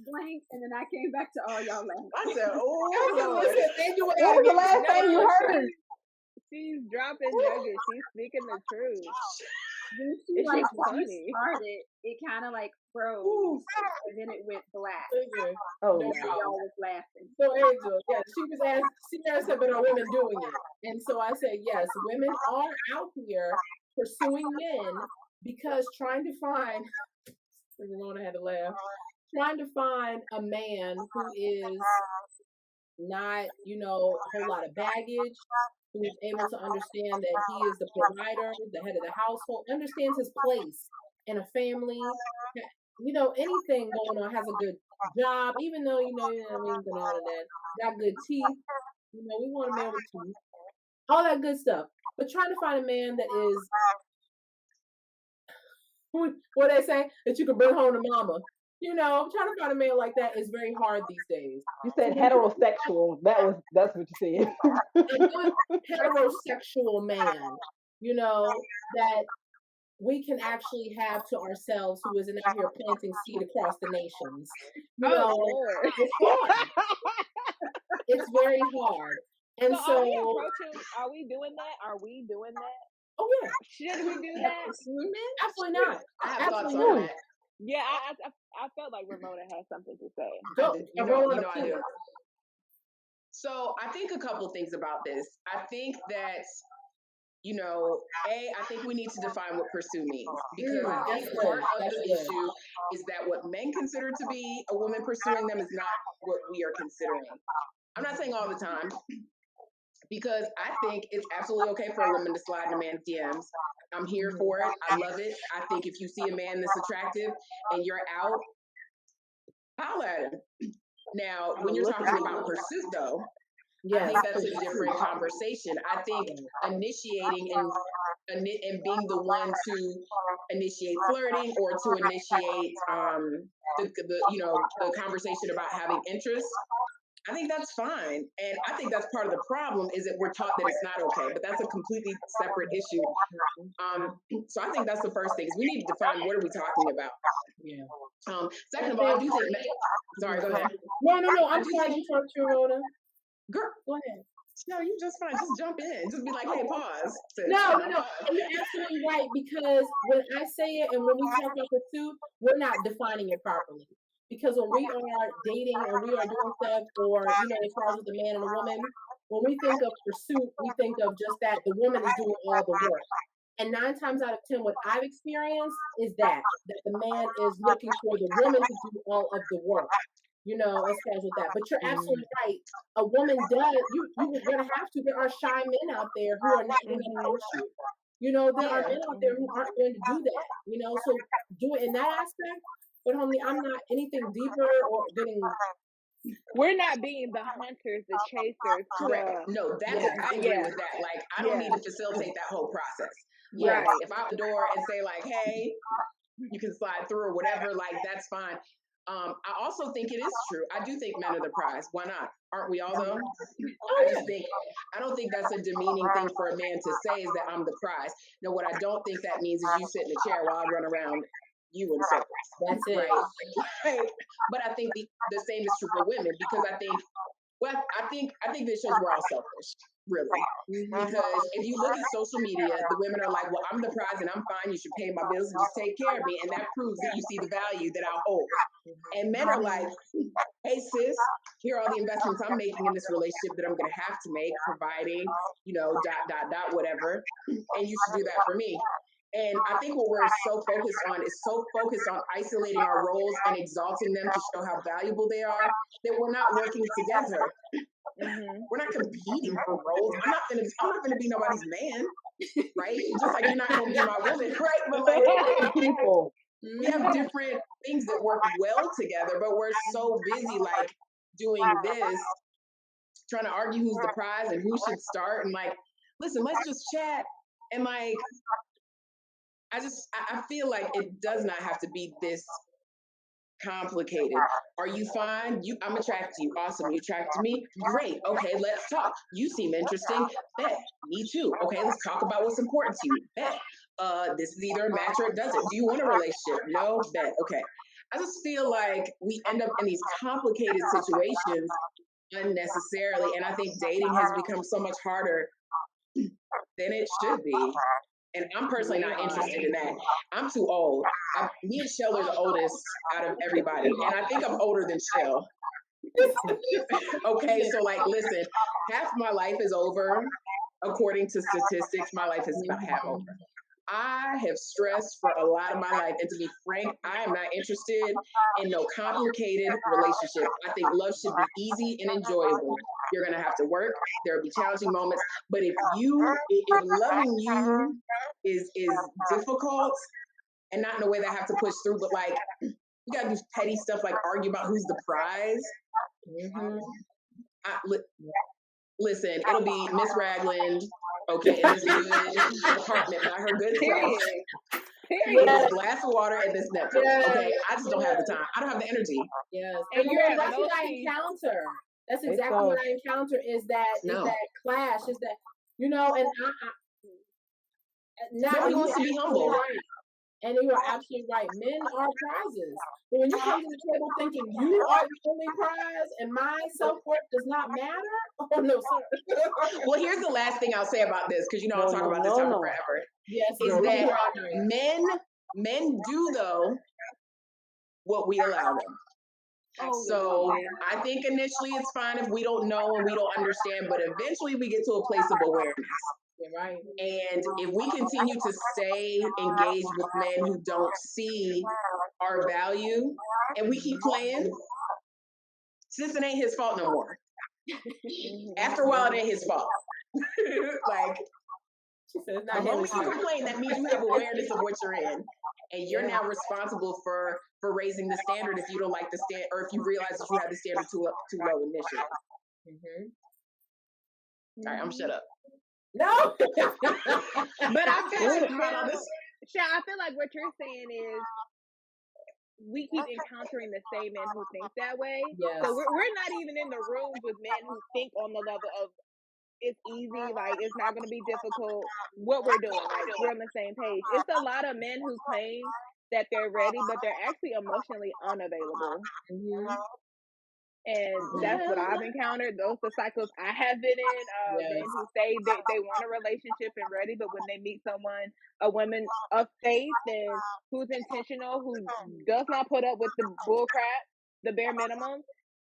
Blank, and then I came back to all y'all laughing. I said, "Oh, What was the last thing you heard?" She's dropping nuggets. She's speaking the truth. When she It's like just when you funny. started, it kind of like froze, and then it went black. Oh, No no. Y'all was laughing. So Angel, yeah, she was asked, Sierra said, but are women doing it? And so I said, yes, women are out here pursuing men because trying to find, Ramona had to laugh, trying to find a man who is not, a whole lot of baggage, who is able to understand that he is the provider, the head of the household, understands his place in a family, anything going on, has a good job, even though, and all of that, got good teeth, we want a man with teeth, all that good stuff. But trying to find a man that is, what they say, that you can bring home to mama. Trying to find a man like that is very hard these days. You said heterosexual. That's what you said. A good heterosexual man, that we can actually have to ourselves, who isn't out here planting seed across the nations. It's hard. It's very hard. And so are we doing that? Are we doing that? Oh yeah. Should we do that? Absolutely not. I have thoughts on that. Yeah, I felt like Ramona has something to say. I do. So I think a couple things about this. I think that, I think we need to define what pursue means, because I think part of the issue is that what men consider to be a woman pursuing them is not what we are considering. I'm not saying all the time, because I think it's absolutely okay for a woman to slide in a man's DMs. I'm here for it. I love it. I think if you see a man that's attractive and you're out, holler at him. Now, when you're talking about pursuit, though, I think that's a different conversation. I think initiating and being the one to initiate flirting or to initiate the conversation about having interest, I think that's fine. And I think that's part of the problem, is that we're taught that it's not okay, but that's a completely separate issue. So I think that's the first thing, is we need to define, what are we talking about? Yeah. Second of all, I do think, sorry, go ahead. No, I'm sorry to interrupt you, Rhoda. Girl, go ahead. No, you just fine. Just jump in. Just be like, hey, pause. No. And you're absolutely right, because when I say it and when we talk about pursuit, we're not defining it properly. Because when we are dating and we are doing stuff, or, as far as with a man and a woman, when we think of pursuit, we think of just that the woman is doing all the work. And 9 times out of 10, what I've experienced is that the man is looking for the woman to do all of the work, as far as with that. But you're absolutely right. A woman does, you're going to have to. There are shy men out there who are not going to approach you. There are men out there who aren't going to do that, so do it in that aspect. But homie, I'm not anything deeper or getting. We're not being the hunters, the chasers. Correct. No, I agree with that. Like, I don't need to facilitate that whole process. Right. If I open the door and say like, hey, you can slide through or whatever, like, that's fine. I also think it is true. I do think men are the prize. Why not? Aren't we all though? I don't think that's a demeaning thing for a man to say, is that I'm the prize. No, what I don't think that means is you sit in a chair while I run around you in circles. That's it. Right. But I think the same is true for women, because I think this shows we're all selfish, really. Because if you look at social media, the women are like, well, I'm the prize and I'm fine. You should pay my bills and just take care of me. And that proves that you see the value that I hold. And men are like, hey, sis, here are all the investments I'm making in this relationship that I'm going to have to make, providing, whatever. And you should do that for me. And I think what we're so focused on isolating our roles and exalting them to show how valuable they are, that we're not working together. we're not competing for roles. I'm not gonna be nobody's man, right? Just like you're not gonna be my woman, right? But like people. we have different things that work well together, but we're so busy like doing this, trying to argue who's the prize and who should start, and like, listen, let's just chat. And like, I feel like it does not have to be this complicated. Are you fine? I'm attracted to you. Awesome. You attracted to me? Great. Okay, let's talk. You seem interesting. Bet. Me too. Okay, let's talk about what's important to you. Bet. This is either a match or it doesn't. Do you want a relationship? No? Bet. Okay. I just feel like we end up in these complicated situations unnecessarily. And I think dating has become so much harder than it should be. And I'm personally not interested in that. I'm too old. Me and Chelle are the oldest out of everybody. And I think I'm older than Chelle. Okay, so like, listen, half my life is over. According to statistics, my life is about half over. I have stressed for a lot of my life. And to be frank, I am not interested in no complicated relationship. I think love should be easy and enjoyable. You're going to have to work. There will be challenging moments. But if loving you is difficult, and not in a way that I have to push through, but like, you got to do petty stuff like argue about who's the prize. Listen, it'll be Miss Ragland, okay, in this good apartment by her good self. With a glass of water and this Netflix. Okay, I just don't have the time. I don't have the energy. Yes, and that's what I encounter. That's exactly what I encounter. Is that clash? Is that and now he wants to be humble. Right. And you are absolutely right. Men are prizes. But when you come to the table thinking you are the only prize and my self-worth does not matter, oh no, sir. Well, here's the last thing I'll say about this, because I'll talk about this topic forever. Yes, is that men do though what we allow them. So I think initially it's fine if we don't know and we don't understand, but eventually we get to a place of awareness. Right. And if we continue to stay engaged with men who don't see our value and we keep playing, since it ain't his fault no more. After a while, it ain't his fault. Like, the moment you complain, that means you have awareness of what you're in. And you're now responsible for raising the standard if you don't like the standard, or if you realize that you have the standard too low initially. All right, I'm shut up. No, but I feel like I feel like what you're saying is we keep encountering the same men who think that way. Yes. So we're not even in the rooms with men who think on the level of it's easy, like it's not going to be difficult. What we're doing, like we're on the same page. It's a lot of men who claim that they're ready, but they're actually emotionally unavailable. And that's what I've encountered. Those are the cycles I have been in. Men who say they want a relationship and ready, but when they meet someone, a woman of faith and who's intentional, who does not put up with the bull crap, the bare minimum,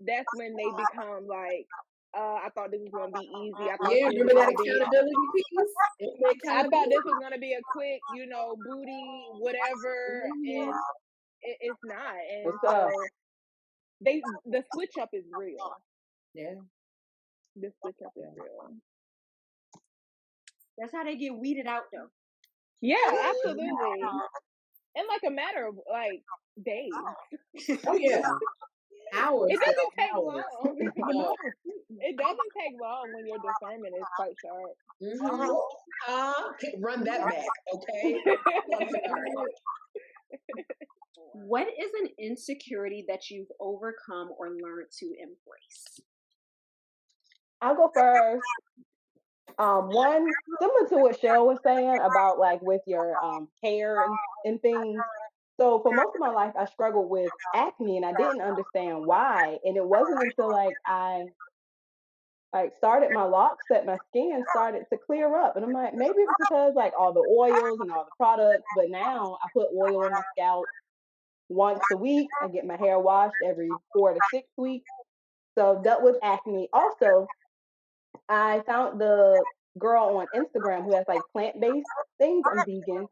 that's when they become like, I thought this was going to be easy. I thought remember that accountability piece? I thought this was going to be a quick, booty, whatever, and it's not. And so the switch up is real. Yeah. The switch up is real. That's how they get weeded out, though. Yeah, absolutely. In like a matter of like days. Oh yeah. Hours. It doesn't take long. No. It doesn't take long when your discernment is quite sharp. Run that back, okay? What is an insecurity that you've overcome or learned to embrace? I'll go first. One, similar to what Chelle was saying about like with your hair and things. So for most of my life, I struggled with acne and I didn't understand why. And it wasn't until like I started my locks that my skin started to clear up. And I'm like, maybe it's because like all the oils and all the products, but now I put oil on my scalp once a week. I get my hair washed every 4 to 6 weeks. So dealt with acne. Also, I found the girl on Instagram who has like plant-based things. I'm vegan.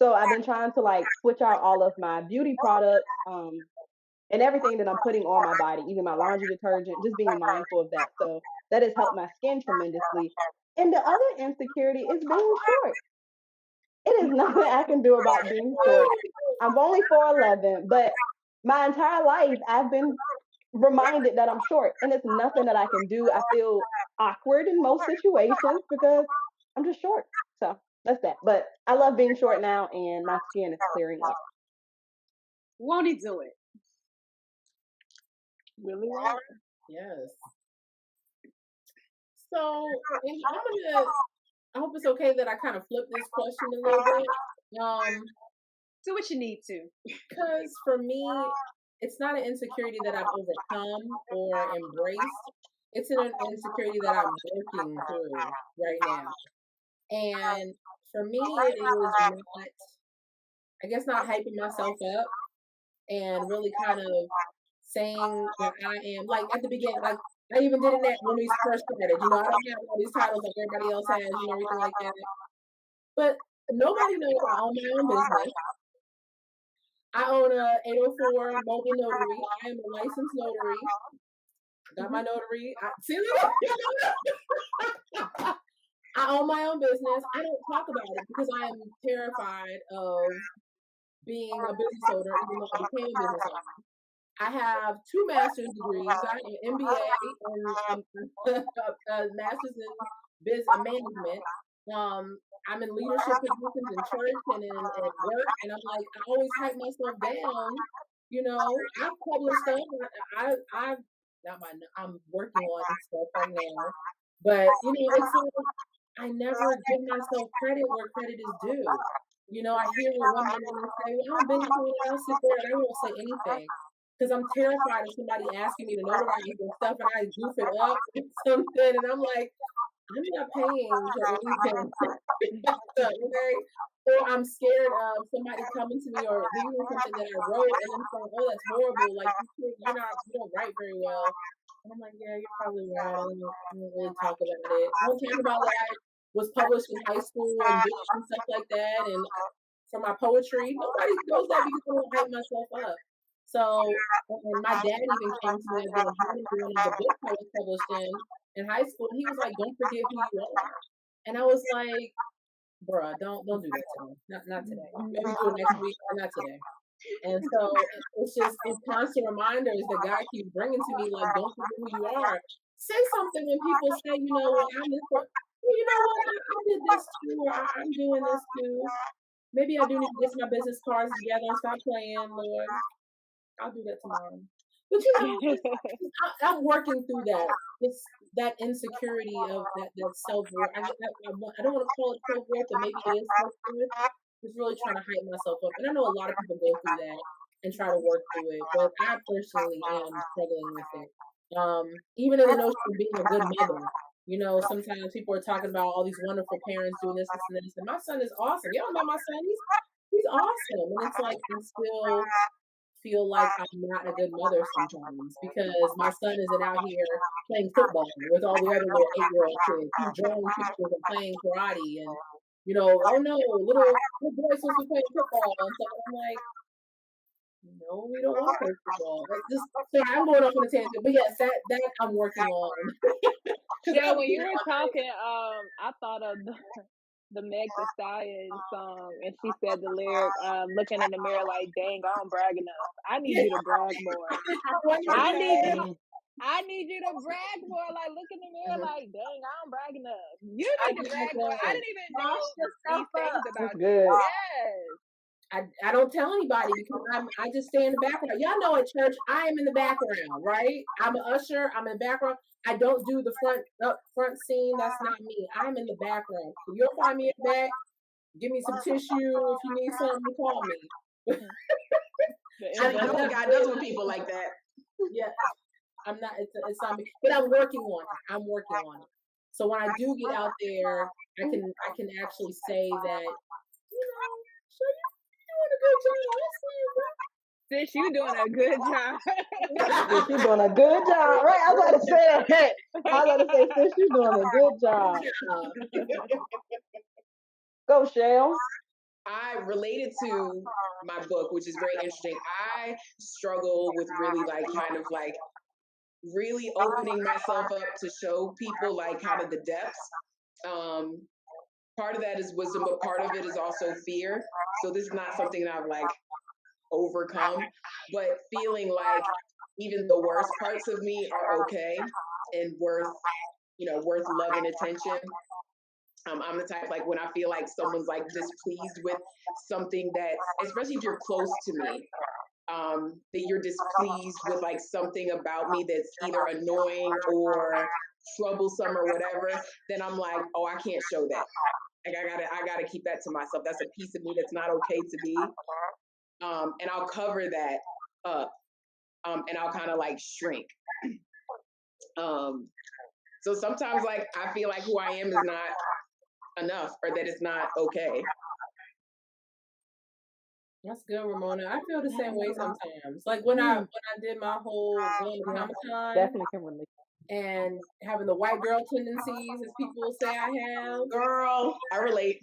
So I've been trying to like switch out all of my beauty products and everything that I'm putting on my body, even my laundry detergent, just being mindful of that. So that has helped my skin tremendously. And the other insecurity is being short. It is nothing I can do about being short. I'm only 4'11", but my entire life I've been reminded that I'm short, and it's nothing that I can do. I feel awkward in most situations because I'm just short. So that's that. But I love being short now, and my skin is clearing up. Won't he do it? Really won't. Yes. So, and I hope it's okay that I kind of flip this question a little bit. Do what you need to. Because for me, it's not an insecurity that I've overcome or embraced. It's an insecurity that I'm working through right now. And for me, it is not, I guess, not hyping myself up and really kind of saying that I am, like at the beginning, like I even did it that when we first started. I don't have all these titles like everybody else has, everything like that. But nobody knows I own my own business. I own a 804 mobile notary. I am a licensed notary. Got my notary. I own my own business. I don't talk about it because I am terrified of being a business owner, even though I became a business owner. I have 2 master's degrees. I have an MBA and a master's in business management. I'm in leadership positions in church and in work, and I'm like, I always hype myself down. I've published stuff. I'm working on stuff right now, but it's like I never give myself credit where credit is due. I hear one woman say, "Well, I'm business owner, I'll sit there and I won't say anything." Because I'm terrified of somebody asking me to notarize and stuff, and I goof it up or something, and I'm like, I'm not paying for anything. Okay? Or I'm scared of somebody coming to me or reading something that I wrote, and I'm saying, "Oh, that's horrible. Like you don't write very well." And I'm like, "Yeah, you're probably right. I don't really talk about it. I don't talk about that. I was published in high school and books and stuff like that, and for my poetry, nobody knows that because I don't hype myself up." So, and my dad even came to me and was one of the books I was published in high school. And he was like, "Don't forget who you are." And I was like, "Bruh, don't do that to me. Not today. Maybe do it next week, but not today." And so it's constant reminders that God keeps bringing to me, like, don't forget who you are. Say something when people say, "Well, I'm this. Well, you know what? I did this too, or I'm doing this too. Maybe I do need to get my business cards together and stop playing, Lord. I'll do that tomorrow." But I'm working through that. It's that insecurity of that self-worth. I don't want to call it self-worth, but maybe it is self-worth. Just really trying to hype myself up. And I know a lot of people go through that and try to work through it, but I personally am struggling with it. Even in the notion of being a good mother. Sometimes people are talking about all these wonderful parents doing this, and this, and my son is awesome. You don't know my son? He's awesome. And it's like I still feel like I'm not a good mother sometimes because my son isn't out here playing football with all the other little 8-year-old kids who drawing pictures and playing karate and oh no, little boys supposed to play football and stuff. I'm like, no, we don't want to play football. Sorry, I'm going off on a tangent, but yes, that I'm working on. Yeah, when you were talking, I thought of the Meg Thee Stallion song, and she said the lyric, looking in the mirror like, "Dang, I don't brag enough. I need you to brag more. I need you to brag more. Like, look in the mirror like, dang, I don't brag enough. You need to brag more. I didn't even know these things about you." Yes. I don't tell anybody because I just stay in the background. Y'all know at church, I am in the background, right? I'm an usher. I'm in the background. I don't do the front scene. That's not me. I'm in the background. So you'll find me in the back. Give me some tissue if you need something. Call me. I know what God does with people like that. Yeah, I'm not. It's not me, but I'm working on it. I'm working on it. So when I do get out there, I can actually say that Sis, you doing a good job. Sis, you doing a good job. Right, I was about to say that. I was about to say, sis, you doing a good job. Go, Chelle. I related to my book, which is very interesting. I struggle with really kind of really opening myself up to show people like kind of the depths. Part of that is wisdom, but part of it is also fear. So this is not something that I've like overcome, but feeling like even the worst parts of me are okay and worth, worth love and attention. I'm the type, like, when I feel like someone's like displeased with something that, especially if you're close to me, that you're displeased with like something about me that's either annoying or troublesome or whatever, then I'm like, oh, I can't show that. Like I gotta keep that to myself. That's a piece of me that's not okay to be. And I'll cover that up. And I'll kind of like shrink. So sometimes like I feel like who I am is not enough, or that it's not okay. That's good, Ramona. I feel the same way sometimes. Like when I did my whole going to Comic-Con, Definitely can relate. and having the white girl tendencies, as people say I have. Girl, I relate.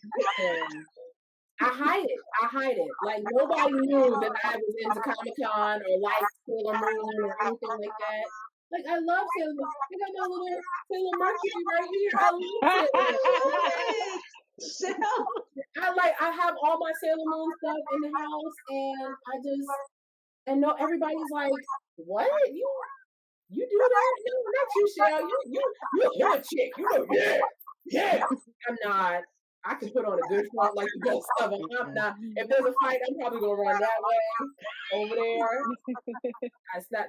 I hide it. Like nobody knew that I was into Comic-Con or like Sailor Moon or anything like that. Like I love Sailor Moon. I got my little Sailor Mercury right here. I love it. I have all my Sailor Moon stuff in the house, and no, everybody's like, what? You do that? No, not you, Chelle. You're a chick. Yeah. I'm not. I can put on a good front like the best of them. I'm not. If there's a fight, I'm probably gonna run that way over there.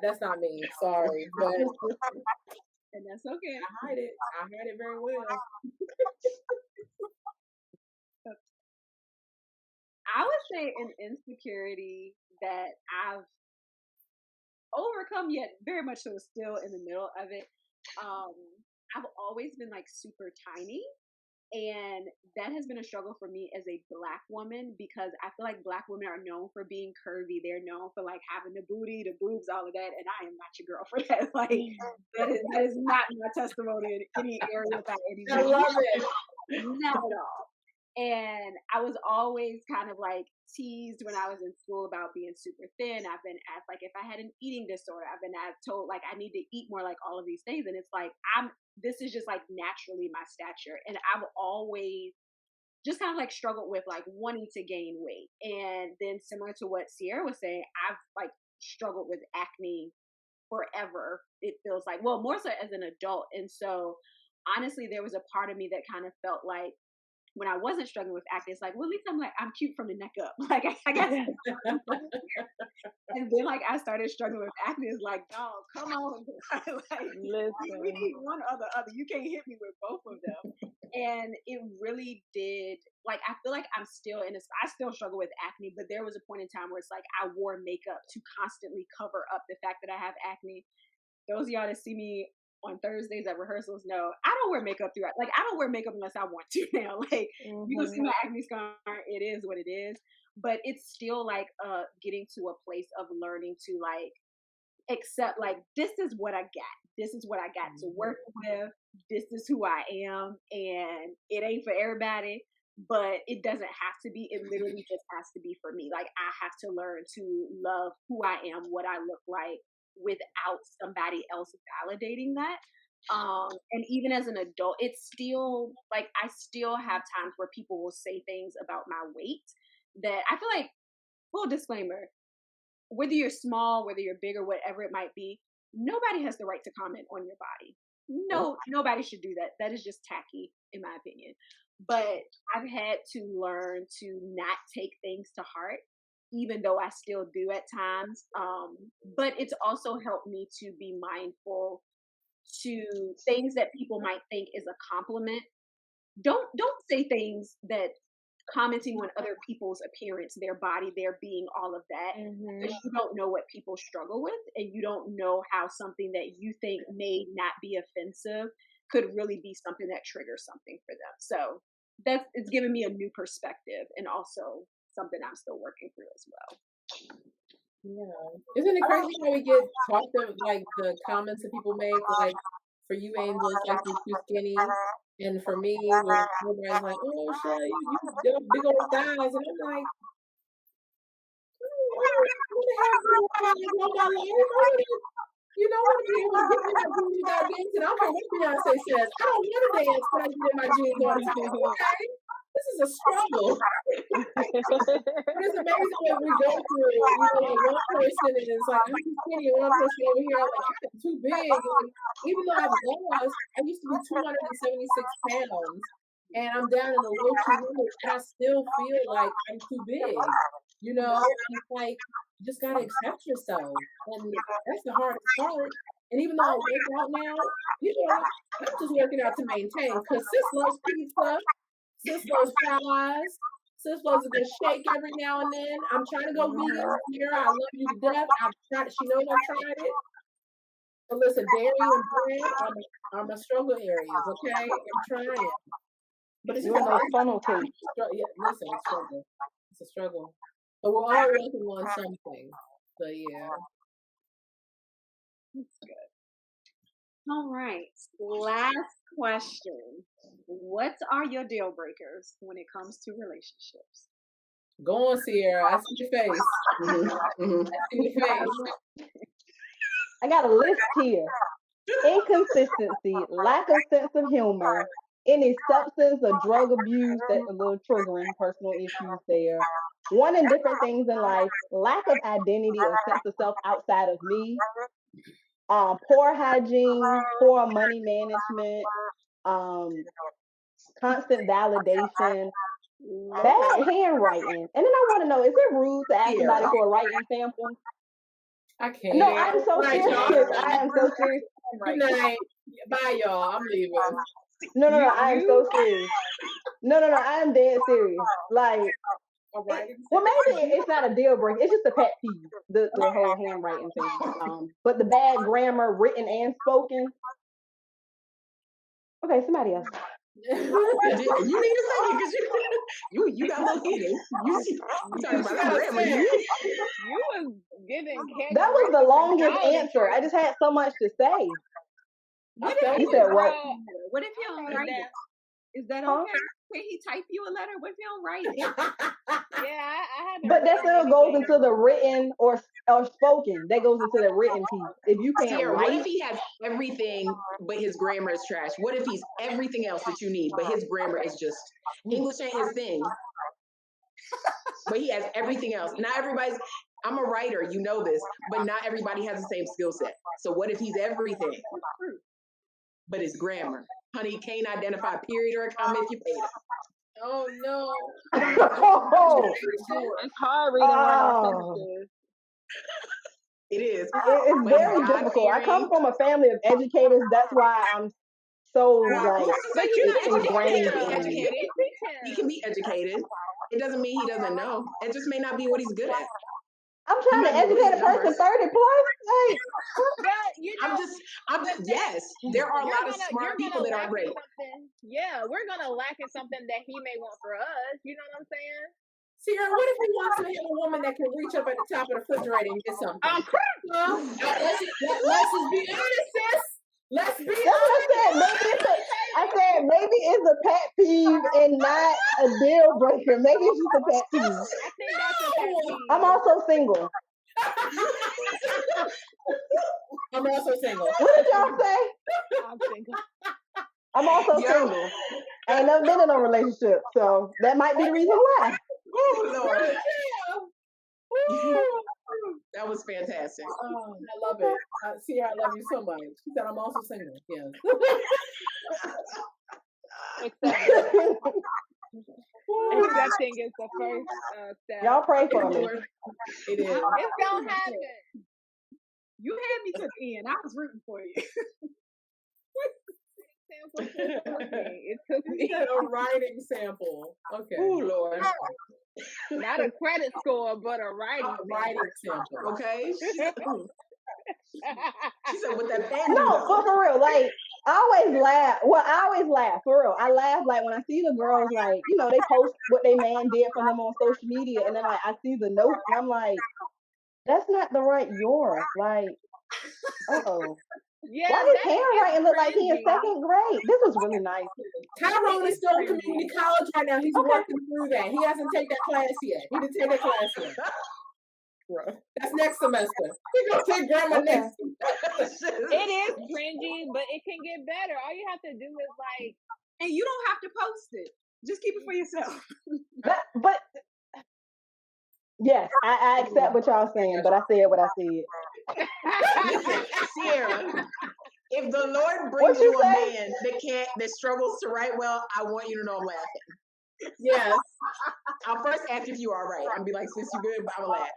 That's not me. Sorry, but and that's okay. I hide it very well. I would say an insecurity that I've overcome, yet very much so still in the middle of it. I've always been like super tiny. And that has been a struggle for me as a Black woman, because I feel like Black women are known for being curvy. They're known for like having the booty, the boobs, all of that. And I am not your girl for that. Like that is not my testimony in any area by any means. I love it. Not at all. And I was always kind of like teased when I was in school about being super thin. I've been asked like if I had an eating disorder. I've been told like I need to eat more, like all of these things. And it's like this is just like naturally my stature. And I've always just kind of like struggled with like wanting to gain weight. And then similar to what Cierra was saying, I've like struggled with acne forever. It feels like, well, more so as an adult. And so honestly, there was a part of me that kind of felt like when I wasn't struggling with acne, it's like, well, at least I'm cute from the neck up. Like I guess. And then like I started struggling with acne. It's like, dog, come on. Like, listen, we need one or the other. You can't hit me with both of them. And it really did. Like I feel like I'm still I still struggle with acne, but there was a point in time where it's like I wore makeup to constantly cover up the fact that I have acne. Those of y'all that see me on Thursdays at rehearsals, no, I don't wear makeup throughout. Like I don't wear makeup unless I want to now. Like you can see my acne scar. It is what it is. But it's still like getting to a place of learning to like accept like this is what I got. This is what I got to work with. This is who I am, and it ain't for everybody. But it doesn't have to be. It literally just has to be for me. Like I have to learn to love who I am, what I look like, without somebody else validating that. And even as an adult, it's still like I still have times where people will say things about my weight that I feel like, full disclaimer, whether you're small, whether you're big, or whatever it might be, nobody has the right to comment on your body. No, nobody should do that. That is just tacky, in my opinion. But I've had to learn to not take things to heart, even though I still do at times. But it's also helped me to be mindful to things that people might think is a compliment. Don't say things that commenting on other people's appearance, their body, their being, all of that, because you don't know what people struggle with, and you don't know how something that you think may not be offensive could really be something that triggers something for them. So it's given me a new perspective, and also something I'm still working through as well. Yeah. Isn't it crazy how we get talked of like the comments that people make, like for you, Angel, it's like you're too skinny. And for me, when everybody's like, oh, Chelle, you got big old thighs. And I'm like, I want to have big old thighs all my life. You know what? If you want to get in my jeans without dancing, I don't care what Beyonce says. I don't want to dance when I get in my jeans all the time. Okay? This is a struggle. But it's amazing what we go through. You know, like one person is like, I'm too skinny, and one person over here, like, I'm too big. And even though I've lost, I used to be 276 pounds, and I'm down in the low 200s, and I still feel like I'm too big. You know, and it's like, you just gotta accept yourself, and that's the hardest part. And even though I work out now, you know, I'm just working out to maintain. Cause sis loves pizza, sis loves fries, sis loves a good shake every now and then. I'm trying to go vegan. Cierra, I love you to death. I've tried it. She knows I've tried it. But listen, dairy and bread are my struggle areas. Okay, I'm trying. But it's You and those funnel cakes. yeah, listen, it's a struggle. It's a struggle. But we're all working on something. So yeah. All right. Last question. What are your deal breakers when it comes to relationships? Go on, Cierra. I see your face. I see your face. I got a list here. Inconsistency, lack of sense of humor, any substance or drug abuse, that's a little triggering, personal issues there. Wanting different things in life, lack of identity or sense of self outside of me, poor hygiene, poor money management, constant validation, bad handwriting. And then I want to know, is it rude to ask somebody for a writing sample? I can't. No, I'm so Right, serious. y'all. I am so serious. Good night. Bye, y'all. I'm leaving. No, I am so serious. No, I am dead serious. Like, well, maybe it's not a deal breaker. It's just a pet peeve, the whole handwriting thing. But the bad grammar, written and spoken. Okay, somebody else. You need to say it because you got a little heated. You talking about that grammar. You was giving. That was the longest answer. I just had so much to say. What You if said what? What if you don't write it? Is that okay? Can he type you a letter? What if you don't write it? Yeah, I had. But that still goes into the written or spoken. That goes into the written piece. If you can't Cierra, write, what if he has everything but his grammar is trash? What if he's everything else that you need, but his grammar is just English ain't his thing? But he has everything else. Not everybody's. I'm a writer, you know this, but not everybody has the same skill set. So what if he's everything, but his grammar? Honey, can't identify a period or a comma if you paid him. Oh no. It's hard reading random sentences. It is. It's very difficult. I come from a family of educators. That's why I'm so like But you're not ingrained educated. He can be educated. It doesn't mean he doesn't know. It just may not be what he's good at. I'm trying to educate a person 30 plus. Like, I'm just, yes, there are a lot of smart people that are great. Yeah, we're going to lack in something that he may want for us. You know what I'm saying? Cierra, what if he wants to have a woman that can reach up at the top of the refrigerator and get something? I'm Let's just be honest, sis. Let's be honest. I said maybe it's a pet peeve and not a deal breaker. Maybe it's just a pet peeve. I think that's a pet peeve. I'm also single. I'm also single. What did y'all say? I'm single. I'm also single. I ain't never been in a relationship, so that might be the reason why. Oh, Lord. That was fantastic. Oh, I love it. Cierra, I love you so much. She said I'm also single. Yes. Accepting is the first step. Y'all pray for me. It is. It's gonna happen. You had me to the end. I was rooting for you. It took me a writing sample. Okay. Oh, Lord. not a credit score, but a writing sample. Okay. She said with that pen. No, but for real, like I always laugh. Well, I always laugh for real. I laugh like when I see the girls, like they post what they man did for them on social media, and then like I see the note, and I'm like, that's not the right yours. Like, yeah, why his handwriting look like he in second grade? This was really nice. Tyrone is still in community college right now. He's working through that. He hasn't taken that class yet. He didn't take that class yet. That's next semester. We're gonna take grammar Okay. next semester. It is cringy, but it can get better. All you have to do is like, And you don't have to post it. Just keep it for yourself. But yes, I accept what y'all saying, but I said what I said. Listen, Cierra, if the Lord What brings you you a say? man that struggles to write well, I want you to know I'm laughing. Yes. I'll first ask if you all right. I'll be like, sis, you good? But I'm gonna laugh.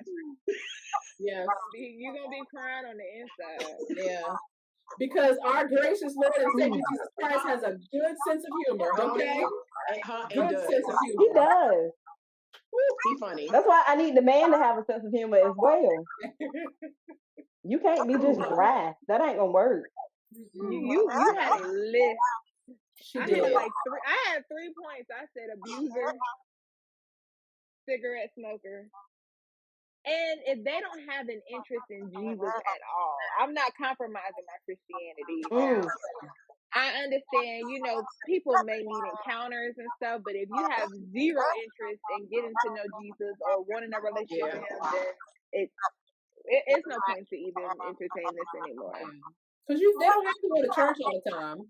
Yes. you're gonna be crying on the inside. Yeah. Because our gracious Lord and Savior Jesus Christ has a good sense of humor, okay? And Good does. sense of He humor. does. He funny. That's why I need the man to have a sense of humor as well. You can't be just dry. That ain't gonna work. You had a list. She I did. had like three. I had 3 points. I said abuser, cigarette smoker, and if they don't have an interest in Jesus at all, I'm not compromising my Christianity. Now, I understand, people may need encounters and stuff, but if you have zero interest in getting to know Jesus or wanting a relationship with him, then it's no point to even entertain this anymore. Because they don't have to go to church all the time.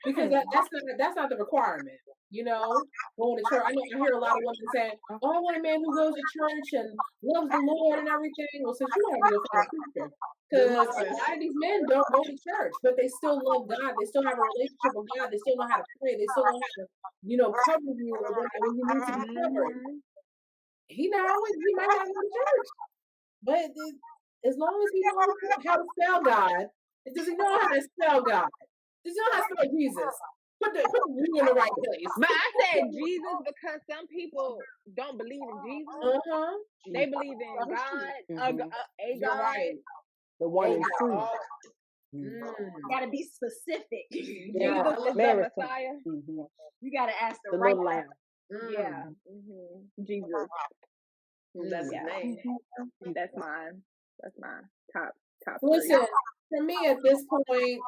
Because that's not the requirement. Going to church. I hear a lot of women saying, "Oh, I want a man who goes to church and loves the Lord and everything." Well, since you have to go find a preacher, because a lot of these men don't go to church, but they still love God. They still have a relationship with God. They still know how to pray. They still know how to, cover you or whatever when you need to be covered. He might not go to church, but as long as he knows how to spell God, does he know how to spell God? Does he know how to spell Jesus? Put you in the right place. But I said Jesus because some people don't believe in Jesus. They believe in God, a God. Right. The one and true. Gotta be specific. Jesus is the Messiah. You gotta ask the little right lamb. Yeah. Jesus. That's his name. That's mine. That's mine. Top. Listen, for me at this point,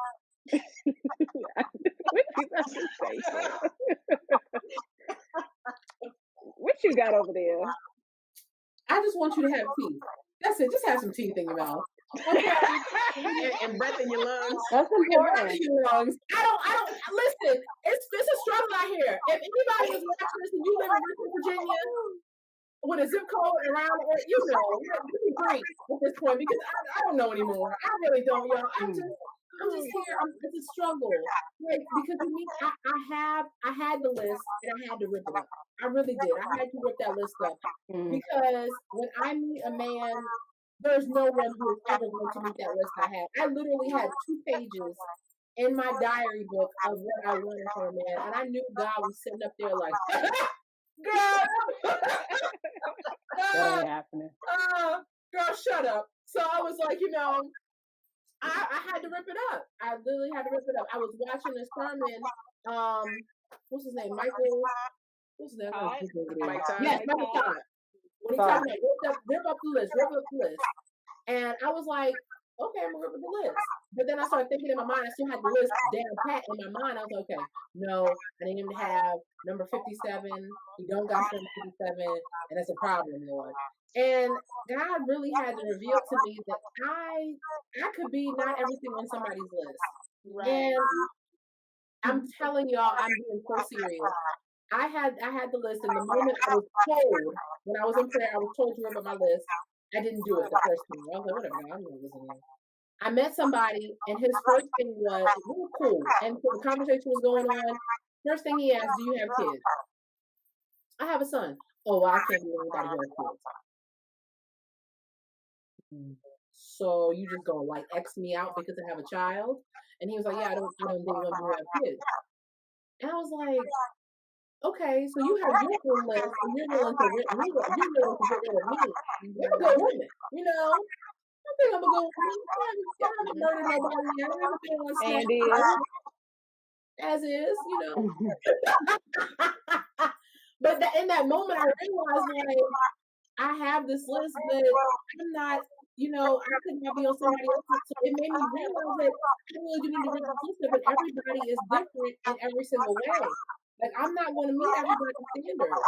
what you got over there? I just want you to have teeth. That's it. Just have some teeth in your mouth. Okay. and breath in your lungs. That's important. I don't listen. It's a struggle out here. If anybody is watching this and you live in Richmond, Virginia, with a zip code around, you be great at this point because I don't know anymore. I really don't, y'all. I'm just here. It's a struggle, like because I had the list and I had to rip it up. I really did. I had to rip that list up because when I meet a man, there's no one who is ever going to meet that list I had. I literally had 2 pages in my diary book of what I wanted from a man, and I knew God was sitting up there like, girl, That ain't happening. Girl, shut up. So I was like, I had to rip it up. I literally had to rip it up. I was watching this sermon. What's his name? Michael. What's his name? Mike Todd. Yes, Michael Todd. When he talked about rip up the list. And I was like, okay, I'm gonna rip up the list. But then I started thinking in my mind, I still had the list down pat in my mind. I was like, okay, no, I need him to have number 57. He don't got number 57, and that's a problem, Lord. And God really had to reveal to me that I could be not everything on somebody's list. Right. And I'm telling y'all, I'm being so serious. I had the list, and the moment I was told, when I was in prayer, I was told to rip up my list. I didn't do it the first time. I was like, whatever, I'm not listening. I met somebody, and his first thing was, we were cool. And so the conversation was going on. First thing he asked, do you have kids? I have a son. Oh, well, I can't do anybody who has kids. So you just gonna like X me out because I have a child? And he was like, yeah, I don't date women who have kids. And I was like, okay, so you have your own list and you're willing to get rid of me. You're a good woman, I think I'm a good woman. I haven't murdered nobody yet. I haven't been on snap as is, But in that moment, I realized like I have this list, but I'm not, I could not be on somebody else's. So it made me realize that I really do need to read the list, but everybody is different in every single way. Like I'm not going to meet everybody's standards.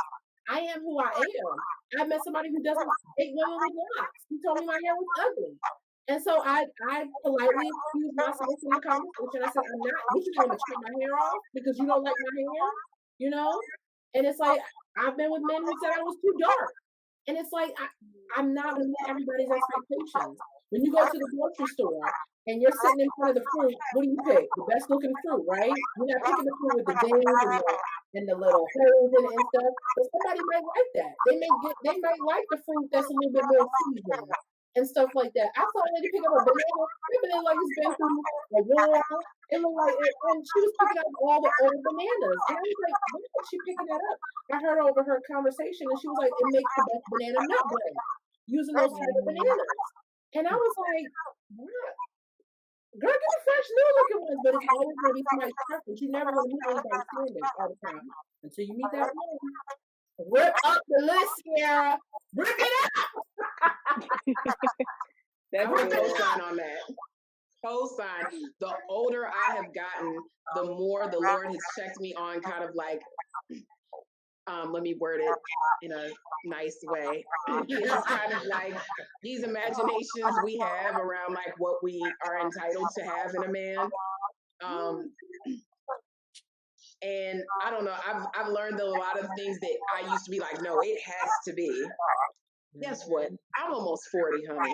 I am who I am. I met somebody who doesn't date women with locks. He told me my hair was ugly. And so I politely excused myself from the conversation. I said, I'm not, what you think, I'm gonna chop my hair off because you don't like my hair? You know? And it's like, I've been with men who said I was too dark. And it's like, I'm not gonna meet everybody's expectations. When you go to the grocery store and you're sitting in front of the fruit, what do you pick? The best looking fruit, right? You're not picking the fruit with the dings and the little holes in it and stuff. But somebody might like that. They might like the fruit that's a little bit more seasoned and stuff like that. I saw a lady pick up a banana. That banana like it's been through a war. It looked like it, and she was picking up all the old bananas. And I was like, why is she picking that up? I heard over her conversation, and she was like, it makes the best banana nut bread using those type of bananas. And I was like, what? Girl, get the fresh new looking ones, but it's always gonna be somebody's preference. You never gonna meet anybody's standards all the time until you meet that one. Rip up the list, Cierra. Rip it up. I would co-sign on that. Co-sign. The older I have gotten, the more the Lord has checked me on kind of like, let me word it in a nice way. It's kind of like these imaginations we have around like what we are entitled to have in a man. And I don't know, I've learned that a lot of things that I used to be like, no, it has to be. Guess what? I'm almost 40, honey.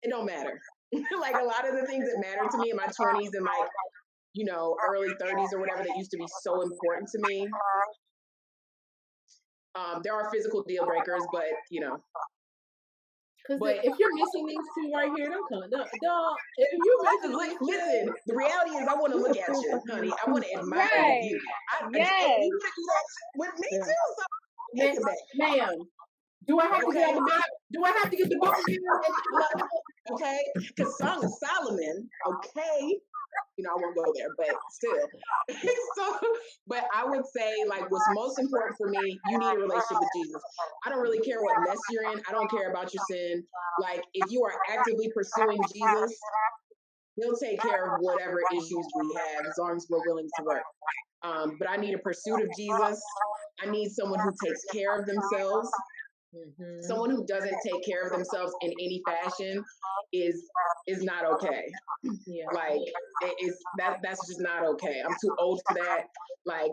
It don't matter. Like a lot of the things that matter to me in my 20s and like, you know, early 30s or whatever that used to be so important to me. There are physical deal breakers, but you know. Because if you're missing these two right here, don't come. Don't. If you listen, the reality is I want to look at you, honey. I want to admire you. Yes. You want to do that with me too. So ma'am. Do I have to get on the back? Do I have to get the book again? Okay, because Song of Solomon. Okay, you know I won't go there, but still. So, but I would say like what's most important for me, you need a relationship with Jesus. I don't really care what mess you're in. I don't care about your sin. Like if you are actively pursuing Jesus, He'll take care of whatever issues we have as long as we're willing to work. But I need a pursuit of Jesus. I need someone who takes care of themselves. Mm-hmm. Someone who doesn't take care of themselves in any fashion is not okay. Yeah. Like that's just not okay. I'm too old for that. Like,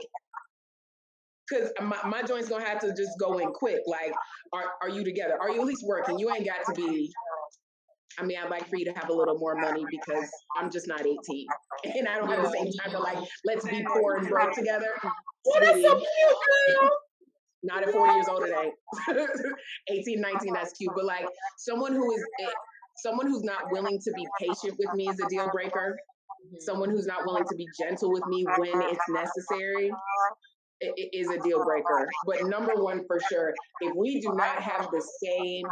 cause my joint's gonna have to just go in quick. Like, are you together? Are you at least working? You ain't got to be. I mean, I'd like for you to have a little more money because I'm just not 18, and I don't have the same time to like let's be poor and broke together. Well, that's so cute, girl. Not at 40 years old, it ain't. 18, 19, that's cute. But like someone who's not willing to be patient with me is a deal breaker. Mm-hmm. Someone who's not willing to be gentle with me when it's necessary it is a deal breaker. But number one for sure, if we do not have the same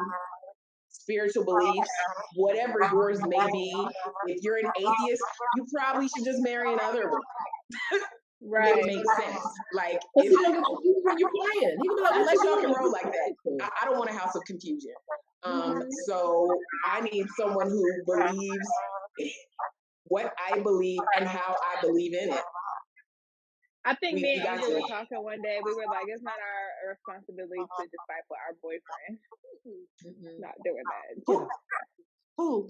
spiritual beliefs, whatever yours may be, if you're an atheist, you probably should just marry another one. Right. It makes sense. Like, if you don't get when you're playing, you can be like, y'all can roll like that. I don't want a house of confusion. So I need someone who believes what I believe and how I believe in it. I think me and Angel were talking one day. We were like, it's not our responsibility to disciple our boyfriend. Mm-hmm. Not doing that. Who?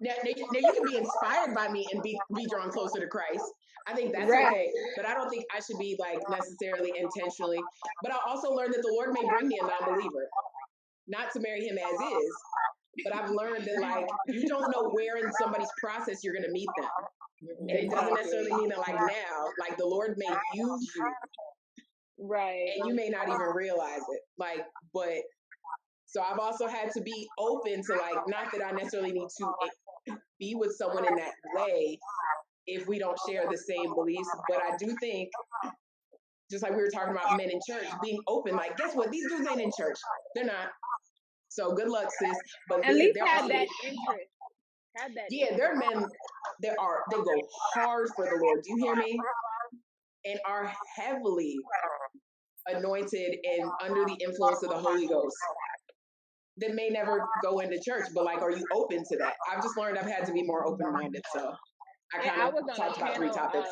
Now you can be inspired by me and be drawn closer to Christ. I think that's right. Okay. But I don't think I should be like necessarily intentionally. But I also learned that the Lord may bring me a non-believer. Not to marry him as is. But I've learned that like you don't know where in somebody's process you're gonna meet them. And it doesn't necessarily mean that like now, like the Lord may use you. Right. And you may not even realize it. Like, but so I've also had to be open to like, not that I necessarily need to be with someone in that way if we don't share the same beliefs, but I do think, just like we were talking about men in church, being open, like, guess what? These dudes ain't in church. They're not. So good luck, sis. But at least have that interest. Have that. Yeah, there are men that go hard for the Lord. Do you hear me? And are heavily anointed and under the influence of the Holy Ghost. That may never go into church, but like, are you open to that? I've just learned I've had to be more open-minded. So I kind of talked about 3 topics.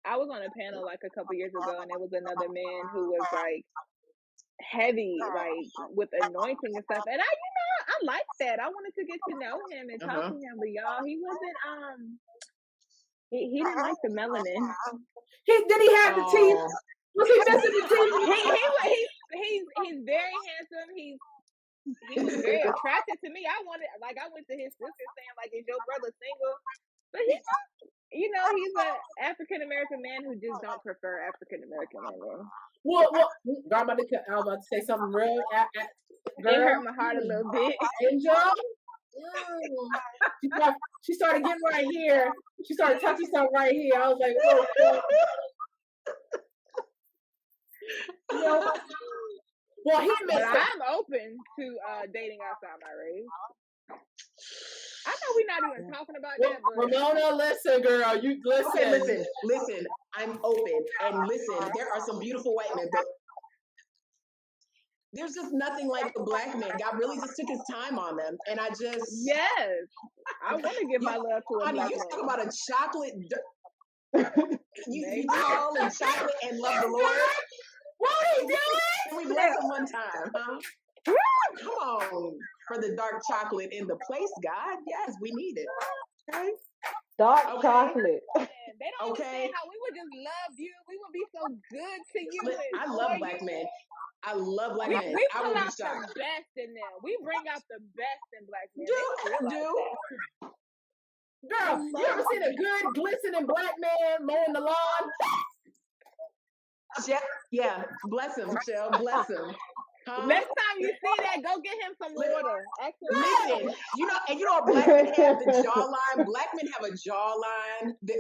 I was on a panel like a couple years ago, and there was another man who was like, heavy, like with anointing and stuff. And I like that. I wanted to get to know him and talk to him, but y'all, he wasn't he didn't like the melanin. Did he have the teeth? Was he missing the teeth? He's very handsome. He was very attracted to me. I went to his sister saying, like, is your brother single? But he's an African American man who just don't prefer African American women. Well, I'm about to say something real. It hurt my heart a little bit. Angel, she started getting right here. She started touching something right here. I was like, whoa. Well, I'm open to dating outside my race. I know we're not even talking about that, but Ramona, listen, girl, you listen. Okay, listen. I'm open, and listen. There are some beautiful white men, but there's just nothing like the black man. God really just took his time on them, and I just I want to give my love to a black man. You talk about a chocolate. You tall and chocolate and love the Lord. What are you doing? We bless him one time, huh? Come on, for the dark chocolate in the place, God. Yes, we need it. Okay. Dark chocolate. They don't understand how we would just love you. We would be so good to you. I love black men. I love black men. We I pull would be out the shocked. best in them. We bring out the best in black men. Girl, you ever seen a good glistening black man mowing the lawn? Yeah, bless him, Chelle. Bless him. Next time you see that, go get him some water. Listen, you know, black men have the jawline. Black men have a jawline. Be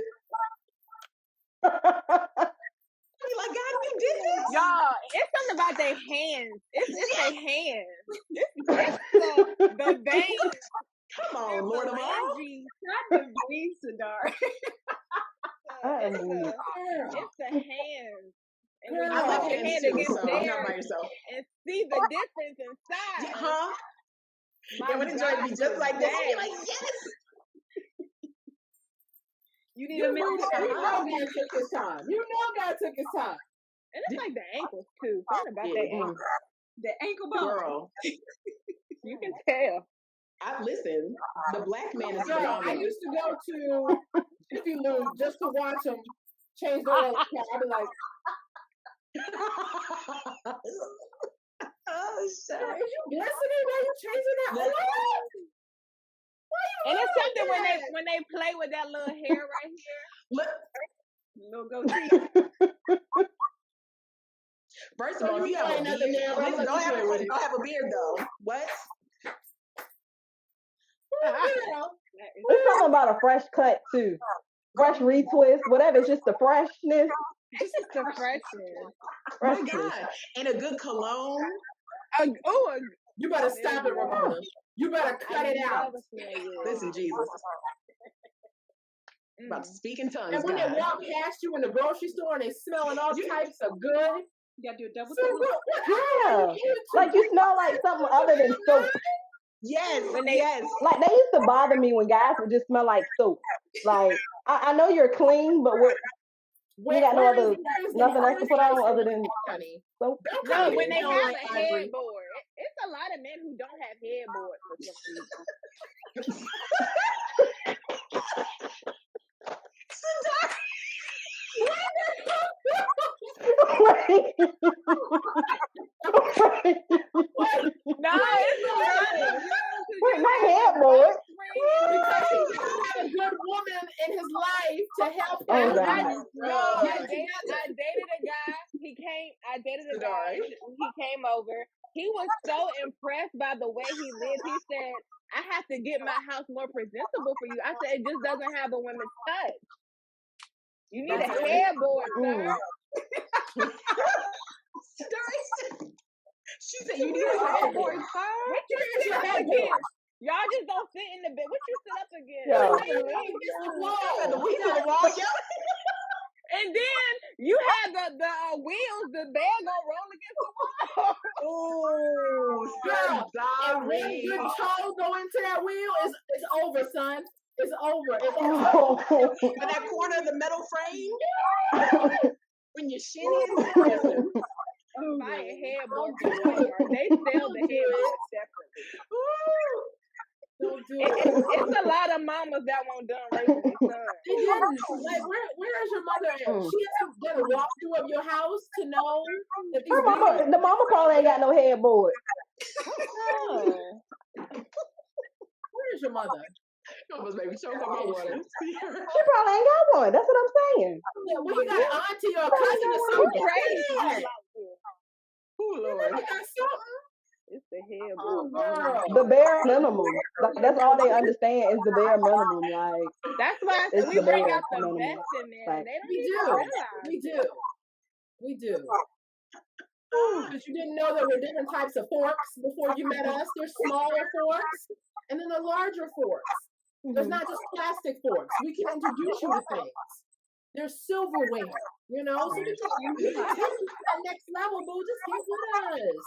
like, God, we did this. Y'all, it's something about their hands. It's their hands. It's the veins. Come on, Lord of all. Not the veins, Sadarhi. It's the hands. And when I love your hand too, against so you're not theirs by yourself. and see the difference inside. I would enjoy it to be just like this. Be like, yes. You need a minute. You know God took his time. And it's like the ankles too. Something about that ankle. The ankle bone. Girl. You can tell. Listen, the black man is phenomenal. I used to go to Lou just to watch him change the oil. I'd be like, oh, shit. Are you listening? Why are you changing that oil? And it's something when they play with that little hair right here. Little goatee. First of all, if you have a beard, don't have a beard though. What? It's something about a fresh cut too. Fresh retwist, whatever. It's just the freshness. It's just the freshness. My God. And a good cologne. You better stop it, Ramona. You better cut it out. Listen, Jesus. About to speak in tongues. And when they walk past you in the grocery store and they smelling all types of good. You gotta do a double Yeah. Like you smell like something other than soap. Yes. Like they used to bother me when guys would just smell like soap. Like I know you're clean, but you got nothing else to put on other than soap. No, when they have a headboard. It's a lot of men who don't have headboards for some reason. No, it's wait, my headboard. Because he had a good woman in his life to help him. I dated a guy. I dated a guy. He came over. He was so impressed by the way he lived. He said, I have to get my house more presentable for you. I said, it just doesn't have a women's touch. You need a headboard, sir. She said, you need a headboard, sir. What you sit up against? Y'all just don't sit in the bed. What you sit up against? The wall. And then you have the wheels, the bed gonna roll against the wall. Oh, and when your toe go into that wheel, it's over, son. It's over. In that corner of the metal frame, when your shin is. Oh buying it. headboards Don't from do it. Walmart. They sell Don't the do it. headboards separately. Don't do It's it. a lot of mamas that won't done raising their son. They didn't. Like, where is your mother at? Mm. She hasn't done a walkthrough of your house to know that these Her mama, babies. the mama probably ain't got no headboard. Oh. Where is your mother? Almost made me choke on my water. She probably ain't got one. That's what I'm saying. Yeah, well, you got an auntie or a Probably cousin or got one. Who something. raised you Yeah. like this? Oh You Lord. got something. It's the Oh, headboard. girl. The bare minimum. Like, that's all they understand is the bare minimum. Like, That's why I said it's we the bring bare out the minimum. best in them. Like, They don't We even do. realize. We do. We do. But you didn't know there were different types of forks before you met us. There's smaller forks and then the larger forks. There's mhm. not just plastic forks. We can introduce you to things. There's silverware, you know? So we can take you to that next level, boo. Just get with us.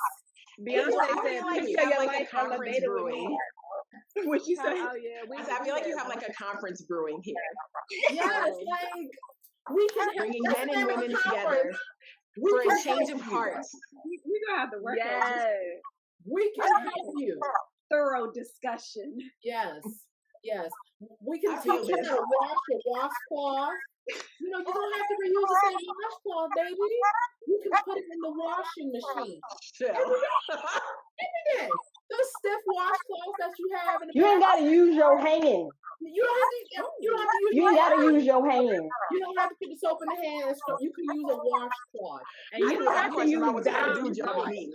Beyonce I said, feel like you picture have your like a life conference elevated with brewing. me. What you say? Oh yeah, we. I feel like you have like a conference brewing here, Yeah, it's like we can have bringing that's men the and name of the women together conference. We for a can change help of you. heart. We gonna have to work on just Yes. We can help you. Thorough discussion. Yes, yes. We can I feel teach you this. how to wash your washcloth. You know, you don't have to reuse the same washcloth, baby. You can put it in the washing machine Chill. every day. Those stiff washcloths that you have in the You ain't back, gotta use your hand. you don't have to. You don't have to use You your ain't gotta hand. use your hand. You don't have to put the soap in the hand. You can use a washcloth. And I you do don't have have a to question about use what type of Dom's dude y'all be soap. meeting.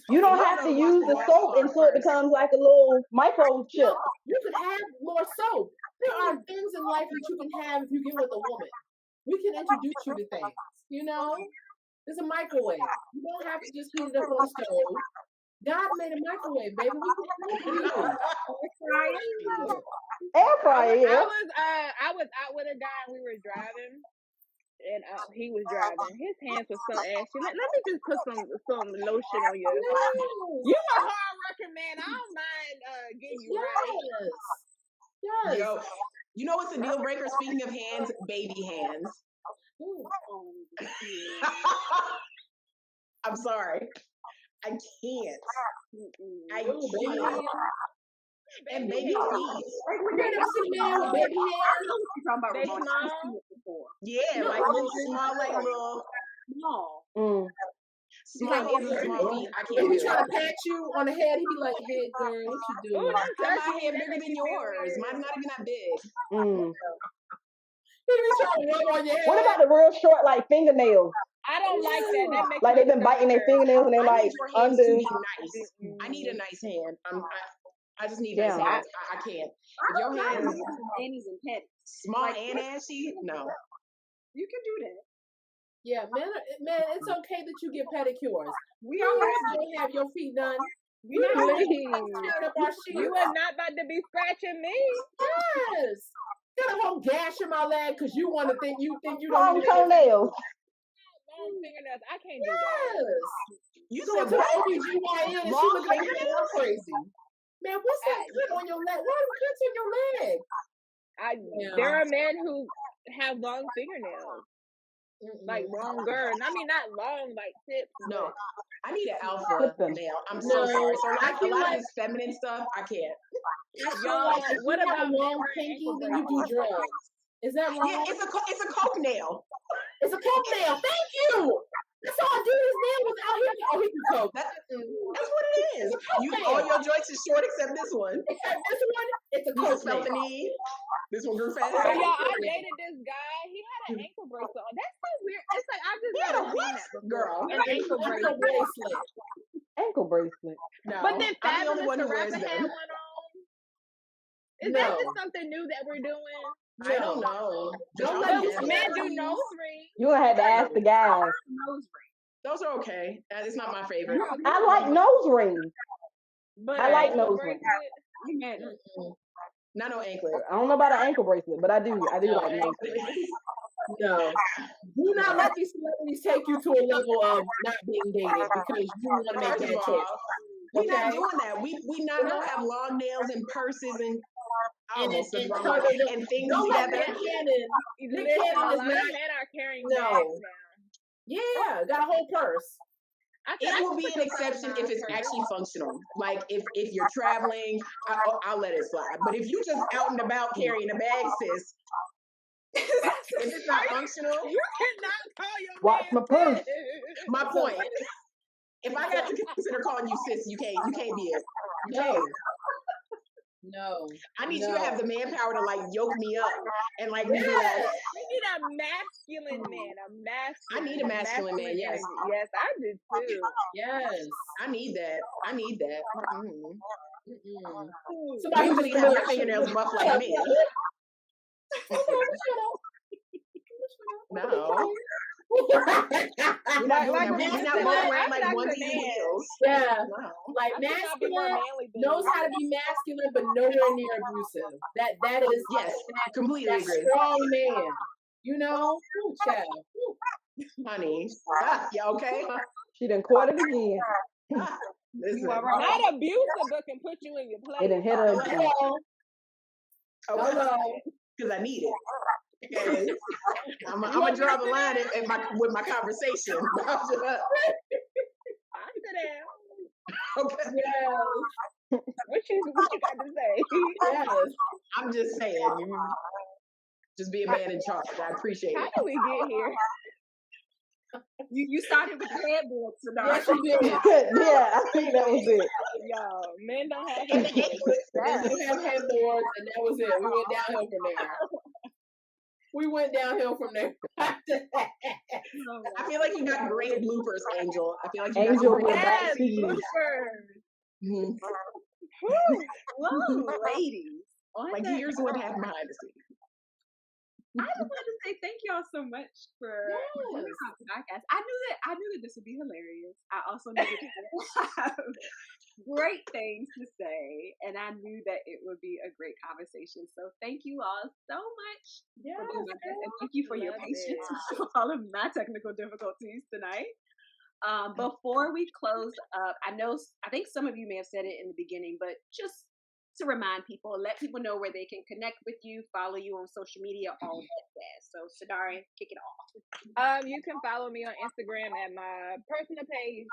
You don't Y'all have know to to wash use the the soap washcloth until it first. becomes like a little microchip. No, you can have more soap. There are things in life that you can have if you get with a woman. We can introduce you to things. You know, there's a microwave. You don't have to just heat it up on the stove. God made a microwave, baby. We can help you. Air fryer, yeah. I was out with a guy and we were driving. And he was driving. His hands were so ashy. Let me just put some lotion on you. You a hard working man. I don't mind getting you right. Yes. Yo, you know what's the deal breaker? Speaking of hands, baby hands. I'm sorry. I can't. I can't. And baby feet. You never seen a man with baby hands? You're talking about They Ramona. small? I've seen it before. Yeah, No, like little small, like little Small. small hands and small feet. I If can't he do try it. to pat you on the head, he be like, "Hey, girl, what you Ooh, doing?" don't And touch my me. hand That bigger makes than me feel yours. weird. Mine's not even that big. He be trying to rub on your head. What about the real short, like fingernails? I don't like that. That makes Like my they've been stomach biting their hurt. fingernails and they're I like need your hands under. to be nice. I need a nice hand. I just need nice Yeah. hands. I can't. If your hands Panties and petties. small and ashy, no. You can do that. Yeah, man, it's okay that you get pedicures. We all don't have your feet done. We not Please. tearing up our You shoes. are not about to be scratching me. Yes. Got a whole gash in my leg because you want to think you Long don't even toenails. Long fingernails. I can't do that. Yes. You Going said to the what? OBGYN and she Long looking at me all crazy. Man, what's that clip on your leg? What are the clips on your leg? There are men who have long fingernails. Like longer. I mean, not long like tips. No. I need an alpha Clip them. nail. I'm so sorry. So I like a feel lot of like this feminine stuff, I can't. I feel Y'all, like if what you have about a long men wearing pinky, ankle then you do drugs. Is that wrong? Yeah, it's a coke nail. It's a coke nail. Thank you. That's all I do. His nail was out here. Oh, he do coke. That's what it is. You nail. all your joints are short except this one. Except this one, it's a This coke is felt the nail. need. This one grew fast. So y'all, I dated this guy. He had an ankle bracelet on. That's so weird. It's like I just He had never a seen what? that before. Girl. An ankle bracelet. bracelet. Ankle bracelet. No, But then I'm the only Fabulous one the who wears rapper had them. one on. Is No. that just something new that we're doing? I don't know. Don't But let these men do celebrities- nose rings. You gonna have to ask the guys. Those are okay. It's not my favorite. I like nose rings. But I like ankle nose rings. bracelet. Not no anklet. I don't know about an ankle bracelet, but I do like nose rings. No. Do not let these celebrities take you to a level of not being dated because you want to make First that of choice. all, we're not Okay. doing that. We not gonna have long nails and purses and I almost said the wrong and- word, and things Don't let together. Nick Cannon. Nick Listen, a Cannon lot is of not. men are carrying No. bags now. Yeah, got a whole purse. It will be an exception if it's actually functional. Like if you're traveling, I'll let it slide. But if you just out and about carrying a bag, sis, if it's not functional, You cannot call your Watch man my purse. sis. my point. If I got to consider calling you sis, you can't be it. No. I need you to have the manpower to like yoke me up and like be like, We need a masculine man. I need a masculine man, yes. Yes, I do too. Yes. I need that. Somebody You who's need to have your fingernails buff like me. No. We're not both wearing like onesies and heels. Yeah. No. Like masculine knows how to be masculine, but nowhere near abusive. That is Yes, completely that agree. strong man. You know? Ooh, child. Honey. Yeah, okay. She done caught it again. Listen. Not abusive, but can put you in your place. It done hit her again. Hello. Because I need it. Okay. I'm gonna draw the line with my conversation. Sit down. Okay. Yes. What you got to say? Yes. I'm just saying, just be a man in charge. I appreciate How it. did we get here? You started with the headboard, Yes, Sadarhi. you did. Yeah, I think that was it. Yo, men don't have And the headboards. We have headboards, and that was it. We went downhill from there. We went downhill from there. I feel like you got great bloopers, Angel. I feel like you Angel, got we're some back Yes, to you. bloopers. Mhm. Whoa, ladies. On Like that here's what happened behind the scenes. I just wanted to say thank y'all so much for doing our podcast. I knew that this would be hilarious. I also knew that you would have great things to say, and I knew that it would be a great conversation. So thank you all so much for being with us, and thank you for your Love patience it. with all of my technical difficulties tonight. Before we close up, I think some of you may have said it in the beginning, but just to remind people, let people know where they can connect with you, follow you on social media, all that jazz. So, Sadarhi, kick it off. You can follow me on Instagram at my personal page,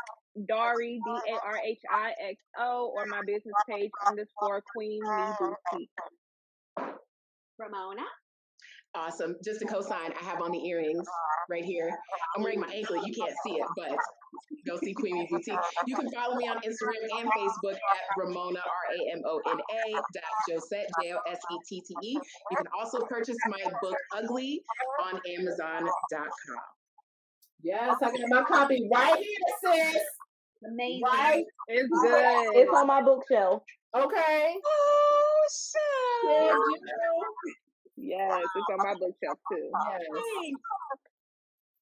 Dari, DARHIXO, or my business page _Queen Me Boutique. Ramona. Awesome. Just to co-sign, I have on the earrings right here. I'm wearing my anklet. You can't see it, but go see Queen Me Boutique. You can follow me on Instagram and Facebook at Ramona, RAMONA .Josette, JOSETTE. You can also purchase my book Ugly on Amazon.com. Yes, I got my copy right here, sis. Amazing. Right? It's good. It's on my bookshelf. Okay. Oh, Did shit. you? Yes, it's on my bookshelf too. Yes.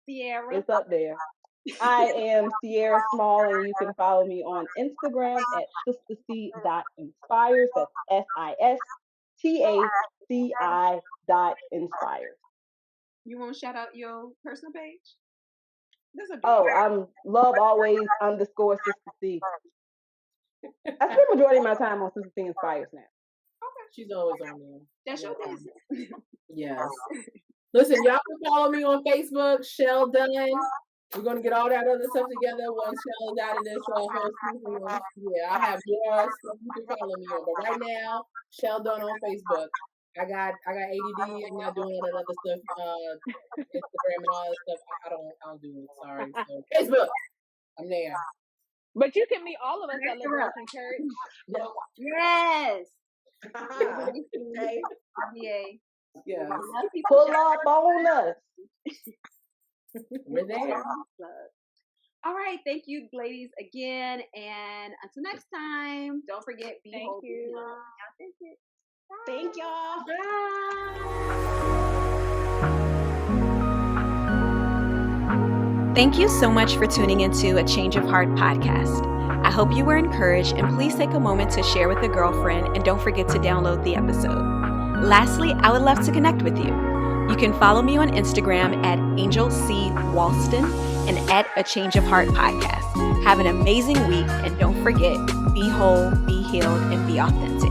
Cierra. It's up there. I am Cierra Small, and you can follow me on Instagram at sisterc.inspires. That's SISTACI.inspires. You want to shout out your personal page? That's a Oh, I'm love always _ Sister C. I spend majority of my time on Sister C Inspires now. She's always on there. That's your business. Yes. Listen, y'all can follow me on Facebook, Chelle Dunn. We're gonna get all that other stuff together once Chelle is out of this whole season. Yeah, I have yours. So you can follow me on. But right now, Chelle Dunn on Facebook. I got ADD. I'm not doing all that other stuff. Instagram and all that stuff. I don't do it. Sorry. So Facebook. I'm there. But you can meet all of us at Liberation Church. Yes. Okay. Yeah. Yeah. Pull up on us. We're there. All right. Thank you, ladies, again. And until next time, don't forget, be Thank whole, be you. healed, be authentic. Thank y'all. Thank you so much for tuning into a Change of Heart podcast. I hope you were encouraged, and please take a moment to share with a girlfriend, and don't forget to download the episode. Lastly, I would love to connect with you. You can follow me on Instagram at Angel C. Walston and at A Change of Heart podcast. Have an amazing week, and don't forget, be whole, be healed, and be authentic.